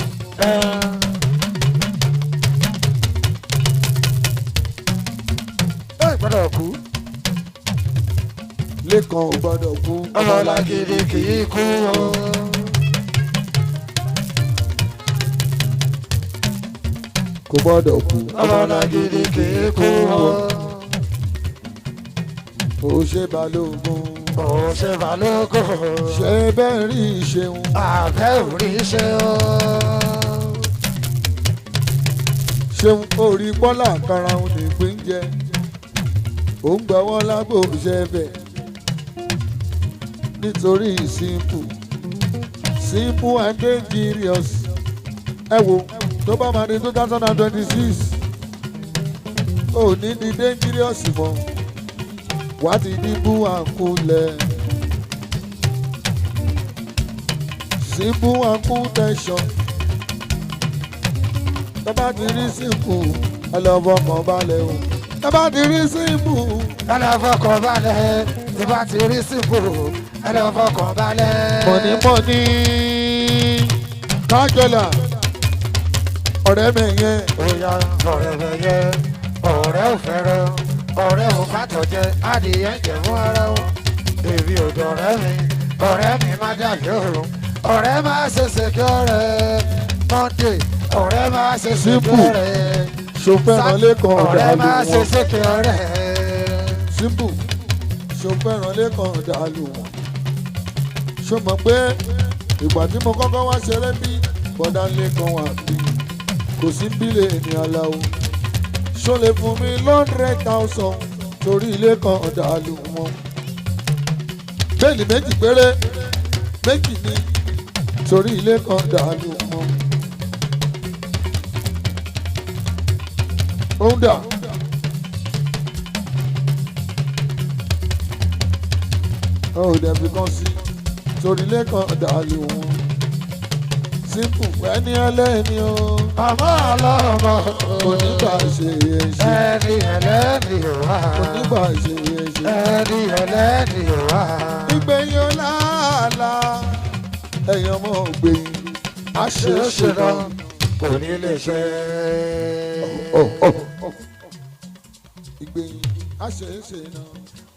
Ẹ gbọ́dọ̀ kú. Lẹ́kan ò gbọ́dọ̀ kú. Ọmọlàgídí kì í kú o. Kò gbọ́dọ̀ kú. Ọmọlàgídí kì í kú o. Ó ṣe Balógun. Ó ṣe Balógun. Ṣé bẹ́ẹ̀ rí ìṣeun? Àbẹ́ ò rí ṣe o. Ṣeun orí Bọ́lá karahun nìpín jẹ. Ó ń gbọ́wọ́ lágbo ṣẹ́fẹ̀. Nítorí simple and dangerous. Ẹ wo tó bá máa di 2026 ò ní di dangerous mọ́. Wá ti dìbò àkúlẹ̀. Simple and cool tension. Tọ́ba ti rí simple, ẹ lọ fọkàn balẹ̀ o. Tọ́ba ti rí simple, ẹ lọ fọkàn balẹ̀. Tọ́ba ti rí simple, ẹ lọ fọkàn balẹ̀. Mọ̀nímọ̀ní kájọlà ọ̀rẹ́ mi yẹn. Oya ọ̀rẹ́ mi yẹn, ọ̀rẹ́ ò fẹ́ràn, ọ̀rẹ́ ò fàtọ̀ jẹ, adìyẹ ń jẹ fún ara wọn. Èmi ò dọ̀rẹ́ mi, ọ̀rẹ́ mi má dàbí òrùn. Ọ̀rẹ́ máa ṣe ṣèké ọ̀rẹ́ Monday, ọ̀rẹ́ máa ṣe ṣèké ọ̀rẹ́ Ṣòfẹ́ràn lẹ́kàn ọ̀rẹ́ ọ̀dàlù máa ṣe wọn. ṣèké ọ̀rẹ́. Simple ṣòfẹ́ràn lẹ́kàn ọ̀dàlù wọn. Ṣó mọ̀ pé ìgbà tí mo kọ́kọ́ wá ṣeré bí bọ́dá lẹ́kàn wà bí kò sí bílẹ̀ ènìyàn la o. Ṣó lè fún mi 100,000 torí lẹ́kàn ọ̀dàlù wọn. Bẹ́ẹ̀ni méjì péré méjì ni torí lẹ́kàn ọ̀dàlù wọn. Ó ń dà. Ó dẹ̀bi kan sí torí lẹ́kàn ọ̀dàlù wọn. Simple ẹni ẹlẹ́ni o. Ọmọ ọlọ́mọ Onígbà ṣe é ṣe. ẹni ẹlẹ́ni ò wá. Onígbà ṣe é ṣe. Ẹni ẹlẹ́ni ò wá. Ìgbẹ̀yìn ọ̀làlà ẹ̀yàn ọmọ ògbẹ̀yìn. A ṣe é ṣe náà. Kò ní lè ṣe. Ìgbẹ̀yìn a ṣe é ṣe náà.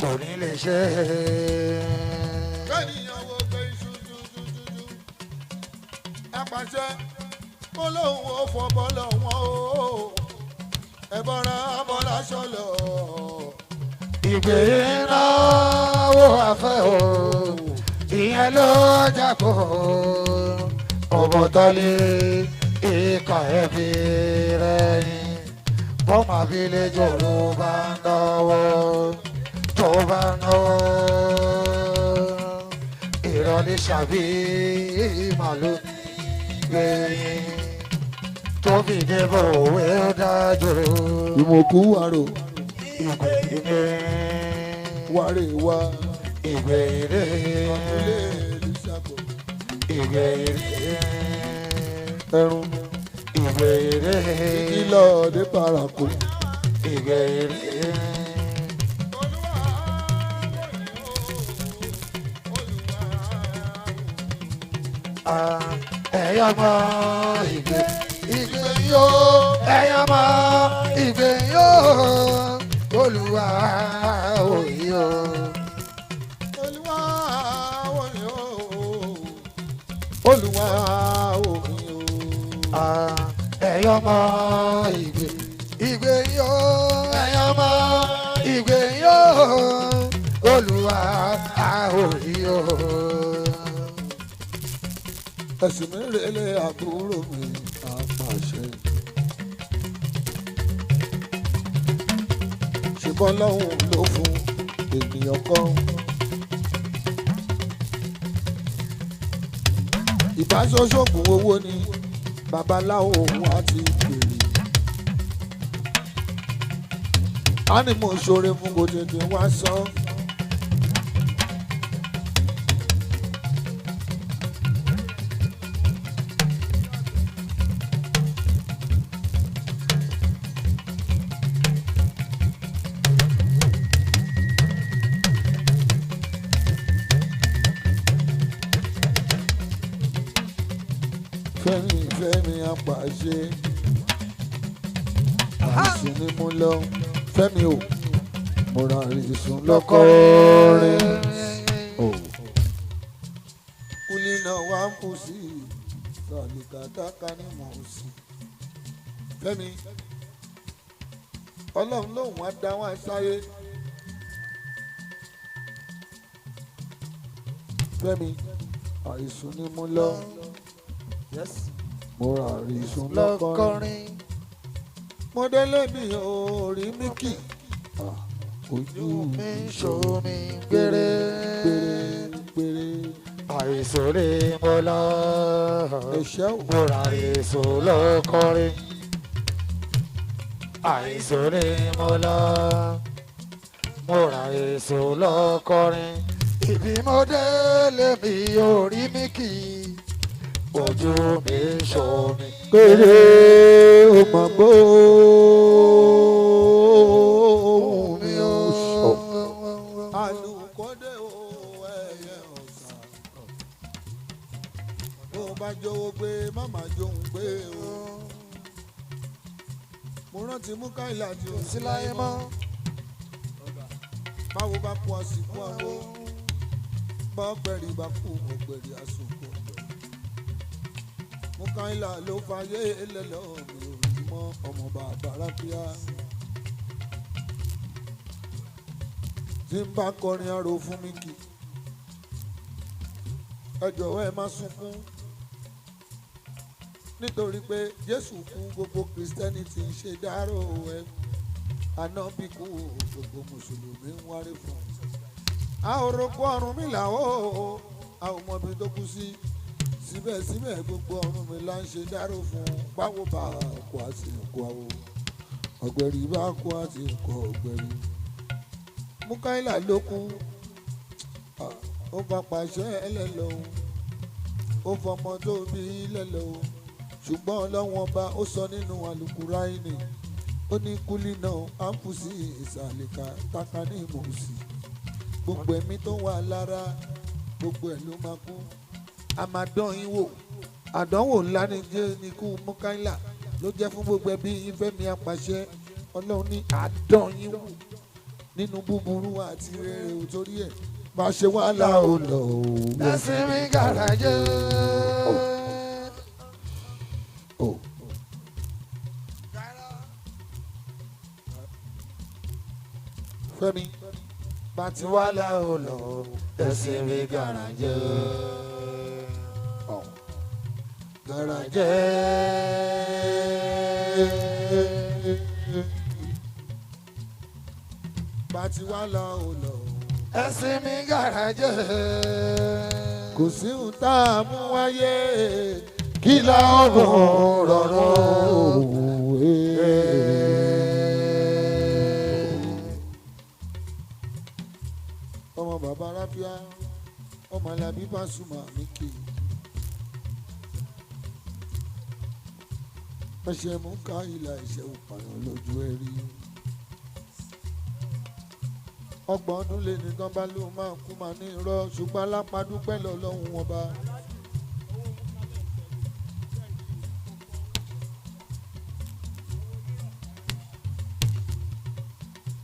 Kò ní lè ṣe. Kẹ́nìyàn wo gbé iṣu jújújújú. Ẹ pàṣẹ kó lóun ò fọ bọ́lọ̀ wọn o. Ẹ bọ́ra bọ́lá ṣọlọ. Ìgbẹ̀yìn náwó àfẹ́ o. Ìyẹn ló jákò. Ọmọ tálé ikọ̀ ẹ̀fí rẹ̀ ni. Bọ́mọ abilé jòrò bá ń náwó. Tó bá ń náwó. Ìrọ̀lẹ́ ṣàbí màlúù gbẹ̀yìn. Tó fi débò òwe ó dájú. Ìmọ̀kú àrò Ìgbẹ̀yìn. wáré wá. Ìgbẹ̀yìn. Ilé ìlúṣàkó. Ìgbẹ̀yìn. Ẹrun ìgbèrè ìkìlọ̀ ní paraku. ìgbèrè. Ẹ̀yà mọ ìgbè yó ẹ̀yà mọ ìgbè yó Olúwa òye o. Olúwa òye o. Olúwa òye o. Ẹ̀yà mọ ìgbè yó ẹ̀yà mọ ìgbè yó Olúwa òye o. Ẹ̀sìn mi rèlé àbúrò mi àpàṣẹ. Ṣùgbọ́n lọ́hùn ló fún ènìyàn kan. Ìbáṣọ́ṣọ́gun owó ni babaláwo wa ti bèrè. A ní mo ṣoore fún kò tètè wá sán. Fẹ́mi apàṣẹ àìsùn ni mo lọ Fẹ́mi o mo ra ìsùn lọ́kọ́rin o kúlí náà wá ń kú sí sàlìkàtàkà ni mò ń sí Fẹ́mi Ọlọ́run lòun á dá wọn sáyé Fẹ́mi àìsùn ni mo lọ. Yes. Mo ra ìsùn lọ́kọ́rin. Mo délé mi ò rí Míkì. Ojú mi ń ṣomi gbére. Àìsàn ni mo lọ. Ẹ̀ṣẹ́ ò. Mo ra ìsùn lọ́kọ́rin. Àìsàn ni mo lọ. Mo ra ìsùn lọ́kọ́rin. Ibi mo délé mi ò rí Míkì. Ojú mi ń ṣomi gbére ó mà gbó ohùn mi ó sọ. Àlùkòdé o ẹyẹ ọ̀sà. Bó o bá jówó gbé má má jóun gbé o. Mo rántí Múkáìlà tí ò sí láyé mọ́. Báwo bá kú àsìkò àwo. Bá ọgbẹ̀rì bá kú ọgbẹ̀rì àsìkò. Múkáìlà ló fàyè lẹ́lọ́ mi ò rí mọ́ ọmọ bàbá rápíà. Tí n bá kọrin arò fún Míkì, ẹ jọ̀wọ́ ẹ má sunkún. Nítorí pé Jésù kú gbogbo Kristẹni tí ń ṣe dárò ẹ. Ànábì kú gbogbo Mùsùlùmí ń wárí fún. A ò rògbò ọ̀run mi làwọ̀ a ò mọ ibi tó kú sí. Síbẹ̀síbẹ̀ gbogbo ọ̀run mi là ń ṣe dárò fún báwo bá kó àti nǹkó àwò ọ̀gbẹ̀rì bá kó àti nǹkó ọ̀gbẹ̀rì. Múkáìlà ló kú ó bá pàṣẹ ẹlẹ́lọ́hún ó fọmọ tó bí lẹ́lọ́hún ṣùgbọ́n Ọlọ́hun Ọba ó sọ nínú àlùkùráìnì ó ní kúlí náà á kú sí ìsàlẹ̀ká táká ní ìmọ̀ọ́sì gbogbo ẹ̀mí tó wà lára gbogbo ẹ̀ ló máa kú. A máa dán yín wò àdánwò ńlá ni jẹ́ ikú Múkáìlà ló jẹ́ fún gbogbo ẹbí Fẹ́mi apàṣẹ Ọlọ́run ní àdán yín wò nínú búburú àti rere ò torí ẹ̀ bá ṣe wàhálà ò lọ. Ẹ̀sìn mi gàràjẹ́. Fẹ́mi bá ti wàhálà ò lọ. Ẹ̀sìn mi gàràjẹ́. Gàràjẹ́. Bá ti wàhálà ò lọ. Ẹ̀sìn mi gàràjẹ́. Kò sí ohun tá a mú wáyé kí láọ̀rùn rọ̀rùn òwe. Ọmọ bàbá ráfíà ọmọ Alábí Pasuma Míkì. ẹ̀ṣẹ̀ mú ká ìlà ẹ̀ṣẹ̀ òpààyàn lójú ẹ̀rí. ọgbọ̀n ọdún lè ní tán bá ló máa kú máa ní irọ́ ṣùgbọ́n alápàdúpẹ́ lọ́lọ́run ọba.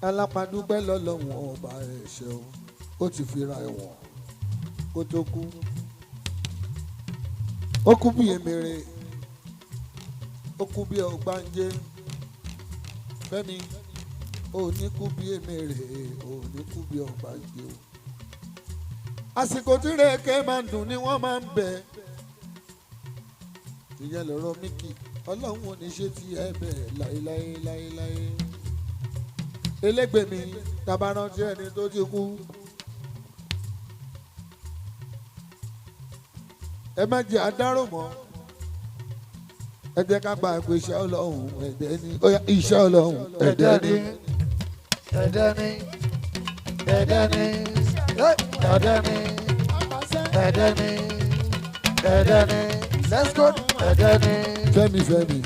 alápàdúpẹ́ lọ́lọ́run ọba ẹ̀ṣẹ̀ o ó ti fi ra ẹ̀wọ̀n kó tó kú. ó kú bí èmèrè ó kú bí ọgbàǹjẹ Fẹ́mi ó ní kú bí èmèrè ó ní kú bí ọgbàǹjẹ o. àsìkò tí rèéké máa ń dùn ni wọ́n máa ń bẹ̀. ìyẹn lọ́rọ̀ Míkì ọlọ́run ò ní ṣe ti ẹ bẹ́ẹ̀ láéláé láéláé. elégbèmí tàbá rántí ẹni tó ti kú. ẹ má jẹ́ àdárò mọ́ ẹ jẹ́ ká gba ìpè iṣẹ́ ọlọ́run ẹ̀dẹ́ ni ó yá iṣẹ́ ọlọ́run ẹ̀dẹ́ ni. ẹ̀dẹ́ ni ẹ̀dẹ́ ni ẹ̀dẹ́ ni ẹ̀dẹ́ ni ẹ̀dẹ́ ni let's go ẹ̀dẹ́ ni. Fẹ́mi ẹ̀dẹ́ ni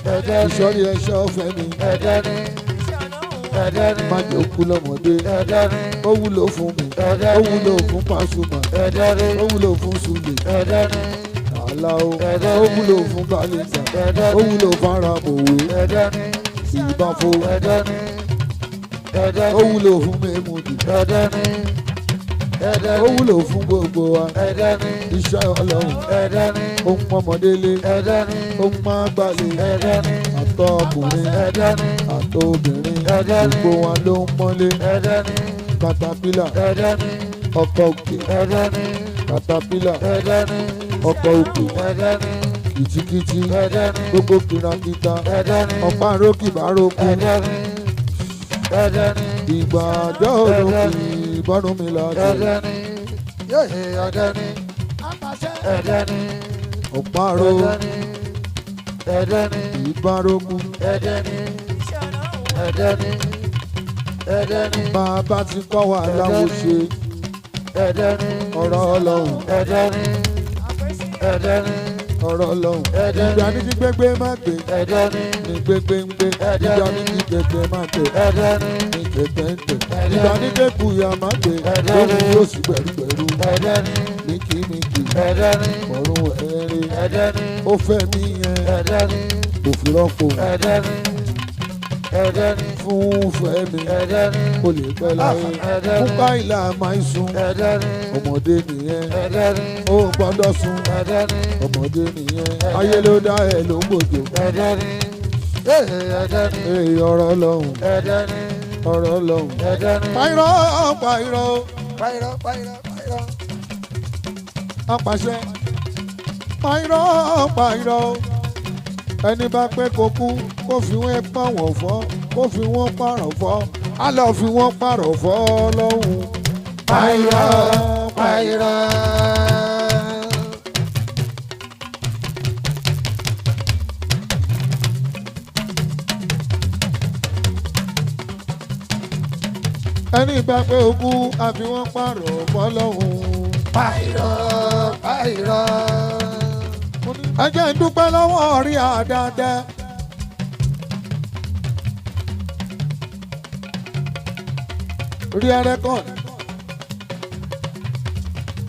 ìṣọ́rí ẹ̀ṣọ́ Fẹ́mi ẹ̀dẹ́ ni ẹ̀dẹ́ ni má jẹ́ òkú lọ́mọdé ẹ̀dẹ́ ni ó wúlò fún mi ẹ̀dẹ́ ó ni wúlò fún Pasuma ẹ̀dẹ́ ni ó wúlò fún Sule ẹ̀dẹ́ ni Alao ẹ̀dẹ́ ó ni wúlò fún Balisa ẹ̀dẹ́ ó ni wúlò fún Aramowe ẹ̀dẹ́ ni Ìbáfo ẹ̀dẹ́ ni ẹ̀dẹ́ ó ni wúlò fún Mẹ́múdì ẹ̀dẹ́ ni ẹ̀dẹ́ ó ni wúlò fún gbogbo wa ẹ̀dẹ́ ni iṣẹ́ ọlọ́run ẹ̀dẹ́ ni ó ń pọmọdélé ẹ̀dẹ́ ni ó ń má gbalẹ̀ ẹ̀dẹ́ ni àtọkùnrin ẹ̀dẹ́ ni àtobìnrin ẹ̀dẹ́ ni gbogbo wa ló ń mọ́lé ẹ̀dẹ́ ni katapila ẹ̀dẹ́ ni ọkọ̀ òkè ẹ̀dẹ́ ni katapila ẹ̀dẹ́ ni ọkọ̀ òkè ẹ̀dẹ́ ni kìtìkìtì ẹ̀dẹ́ ni gbogbo kìràkìtà ẹ̀dẹ́ ni ọ̀pá rókì bá rókù ẹ̀dẹ́ ni ẹ̀dẹ́ ni ìgbà àjọ òrókì bọ́dún mi láti ẹ̀dẹ́ ni yóò ẹ̀dẹ́ ni ẹ̀dẹ́ ni ọ̀pá ró ẹ̀dẹ́ ni ẹ̀dẹ́ ni ìbá rókù ẹ̀dẹ́ ni ẹ̀dẹ́ ni ẹ̀dẹ́ ni bàbá ti kọ́ wa láwo ṣe ẹ̀dẹ́ ni ọ̀rọ̀ ọlọ́run ẹ̀dẹ́ ni ẹ̀dẹ́ ni ọ̀rọ̀ ọlọ́run ẹ̀dẹ́ ìgbà ni ní kí gbégbé má gbé ẹ̀dẹ́ ni ní gbégbé ń gbé ẹ̀dẹ́ ìgbà ni ní kí kẹ̀kẹ́ má tẹ̀ ẹ̀dẹ́ ni ní kẹ̀kẹ́ ń tẹ̀ ẹ̀dẹ́ ìgbà ni ní kékùyà má gbé ẹ̀dẹ́ lórí ni yóò sì gbẹ̀rúgbẹ̀rú ẹ̀dẹ́ ni míkìmíkì ẹ̀dẹ́ ni ọ̀run ẹ̀rẹ́ ẹ̀dẹ́ ni ó fẹ́ mí yẹn ẹ̀dẹ́ ni kò fi rọ́pò ẹ̀dẹ́ ni ẹ̀dẹ́ ni fún Fẹ́mi ẹ̀dẹ́ ni kò lè pẹ́ láyé ẹ̀dẹ́ ni fún káìlà máa ń sun ẹ̀dẹ́ ni ọmọdé nìyẹn ẹ̀dẹ́ ni ó gbọ́dọ̀ sun ẹ̀dẹ́ ni ọmọdé nìyẹn ayé ló dá ẹ ló ń gbòjò ẹ̀dẹ́ ni ẹ̀dẹ́ ni èyí ọ̀rọ̀ ọlọ́run ẹ̀dẹ́ ni ọ̀rọ̀ ọlọ́run ẹ̀dẹ́ ni pàìrọ̀ pàìrọ̀ pàìrọ̀ pàìrọ̀ pàìrọ̀ apàṣẹ pàìrọ̀ pàìrọ̀ ẹni bá pẹ́ kó kú kó fi wọ́n pàwọ̀n fọ́ kó fi wọ́n pààrọ̀ fọ́ á lọ fi wọ́n pààrọ̀ fọ́ lọ́hùn. pàìrọ̀ pàìrọ̀. ẹni bá pẹ́ kú àfi wọ́n pààrọ̀ fọ́ lọ́hùn. pàìrọ̀ pàìrọ̀. ẹ jẹ́ n dúpẹ́ lọ́wọ́ rí àdáadáa. Ria record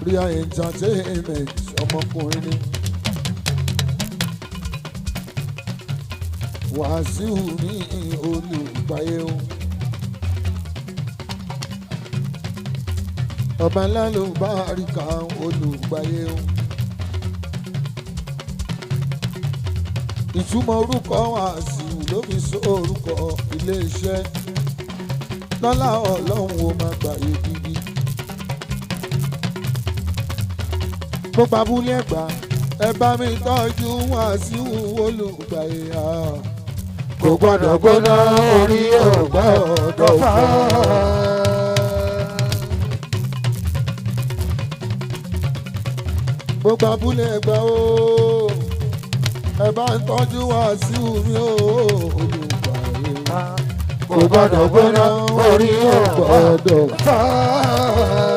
Ria entertainment ọmọkùnrin ni Wàsíù ní olùgbàyè o ọba lálù bá àríkà olùgbàyè o ìtumọ̀ orúkọ Wàsíù ló fi sọ orúkọ iléeṣẹ́ lọ́lá ọlọ́run ó máa gbàyè gidi. gbogbo abúlé ẹ̀gbá ẹ bá mi tọ́jú Wàsíù olùgbàyè à. kò gbọ́dọ̀ gbóná orí ò gbọ́dọ̀ fọ́. gbogbo abúlé ẹ̀gbá o ẹ bá ń tọ́jú Wàsíù mi o olùgbàyè à. kò gbọ́dọ̀ gbóná orí ò gbọ́dọ̀ fọ́.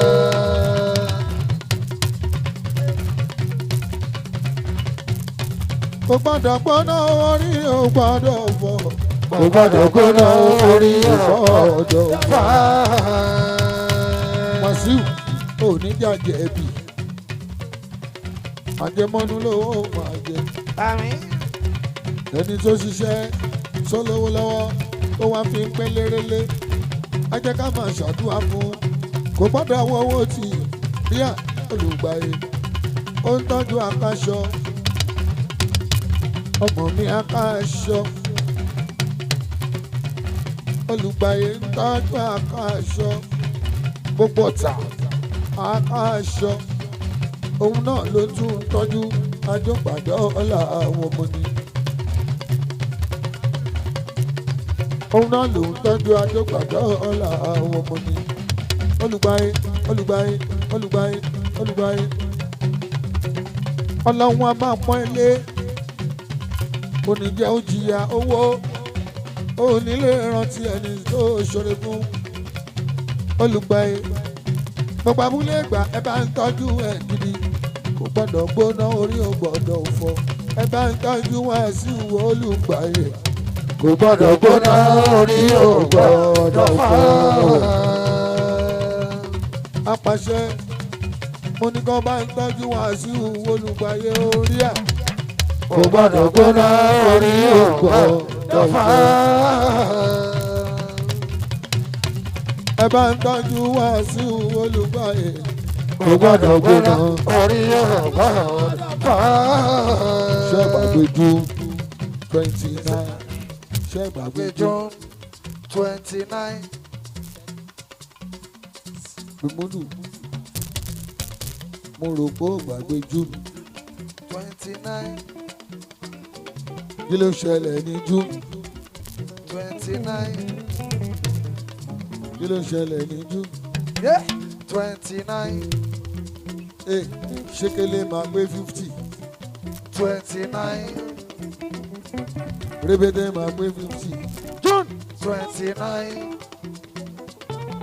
kò gbọ́dọ̀ gbóná orí ò gbọ́dọ̀ fọ́. kò gbọ́dọ̀ gbóná orí ò gbọ́dọ̀ fọ́. Wàsíù oníjàjẹ́ ẹbí àjẹmọ́nú lówó máa jẹ. ẹni tó ṣiṣẹ́ sólówó lọ́wọ́ tó wá fi ń pẹ́ lérélé á jẹ́ ká máa ṣàdúrà fún kò gbọ́dọ̀ wọ owó tì bíà olùgbàyè ó ń tọ́jú akáṣọ ọmọ mi akáṣọ olùgbàyè ń tọ́jú akáṣọ gbogbo ọ̀tà akáṣọ òun náà ló tún ń tọ́jú ajógbàjọ́ ọ̀la àwọn ọmọ ni. òun náà ló ń tọ́jú ajógbàjọ́ ọ̀la àwọn ọmọ ni. olùgbàyè olùgbàyè olùgbàyè olùgbàyè ọlọ́run a máa pọ́n ilé oníjẹ́ ó jìyà owó onílé rántí ẹni tó ṣoore fún. olùgbàyè gbogbo abúlé ìgbà ẹ bá ń tọ́jú ẹ̀ gidi kò gbọ́dọ̀ gbóná orí ò gbọ́dọ̀ fọ́. ẹ bá ń tọ́jú Wàsíù Olùgbàyè kò gbọ́dọ̀ gbóná orí ò gbọ́dọ̀ fọ́. apàṣẹ mo ní kó bá ń tọ́jú Wàsíù Olùgbàyè orí ẹ̀ kò gbọ́dọ̀ gbóná orí ò gbọ́dọ̀ fọ́. ẹ bá ń tọ́jú Wàsíù Olùgbàyè kò gbọ́dọ̀ gbóná orí ò gbọ́dọ̀ fọ́. ṣé gbàgbé June 29 ṣé gbàgbé June 29. Gbẹmúdù mo rò pé ó gbàgbé June 29. kí ló ṣẹlẹ̀ ní June 29. kí ló ṣẹlẹ̀ ní June 29. ṣékélé máa gbé 50 29. rébété máa gbé 50 June 29.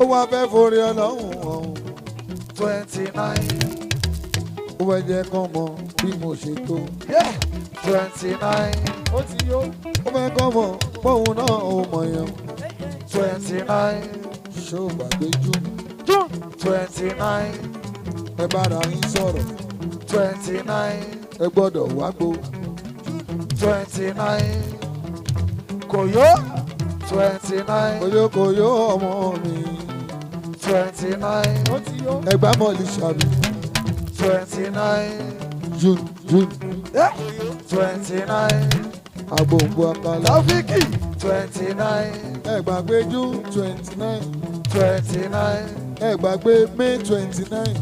ó wá fẹ́ forí ọlọ́run ọ̀hún 29. ó fẹ́ jẹ́ kán mọ bí mo ṣe tó 29. ó ti yó ó fẹ́ kán mọ bóun náà ò mọ̀ yàn 29. ṣó gbàgbé June 29. ẹ bára yín sọ̀rọ̀ 29. ẹ gbọ́dọ̀ wá gbó 29. Kòyó 29. kòyókòyó ọmọ mi 29. ẹgbàá mọ̀lì ṣàbí 29. June 29. agbóngbò akala Taofiki 29. ẹ gbàgbé June 29 29. ẹ gbàgbé May 29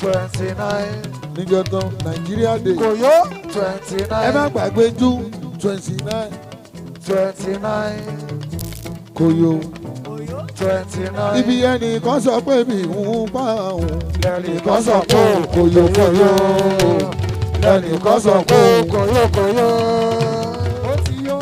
29. níjọ́ tán Nigeria Day Kòyó 29. ẹ má gbàgbé June 29 29. kòyó 29. ibi ẹnìkan sọ pé mi ń pa òun lẹ́nìkan sọ pé kòyókòyó lẹ́nìkan sọ pé kòyókòyó. ó ti yó.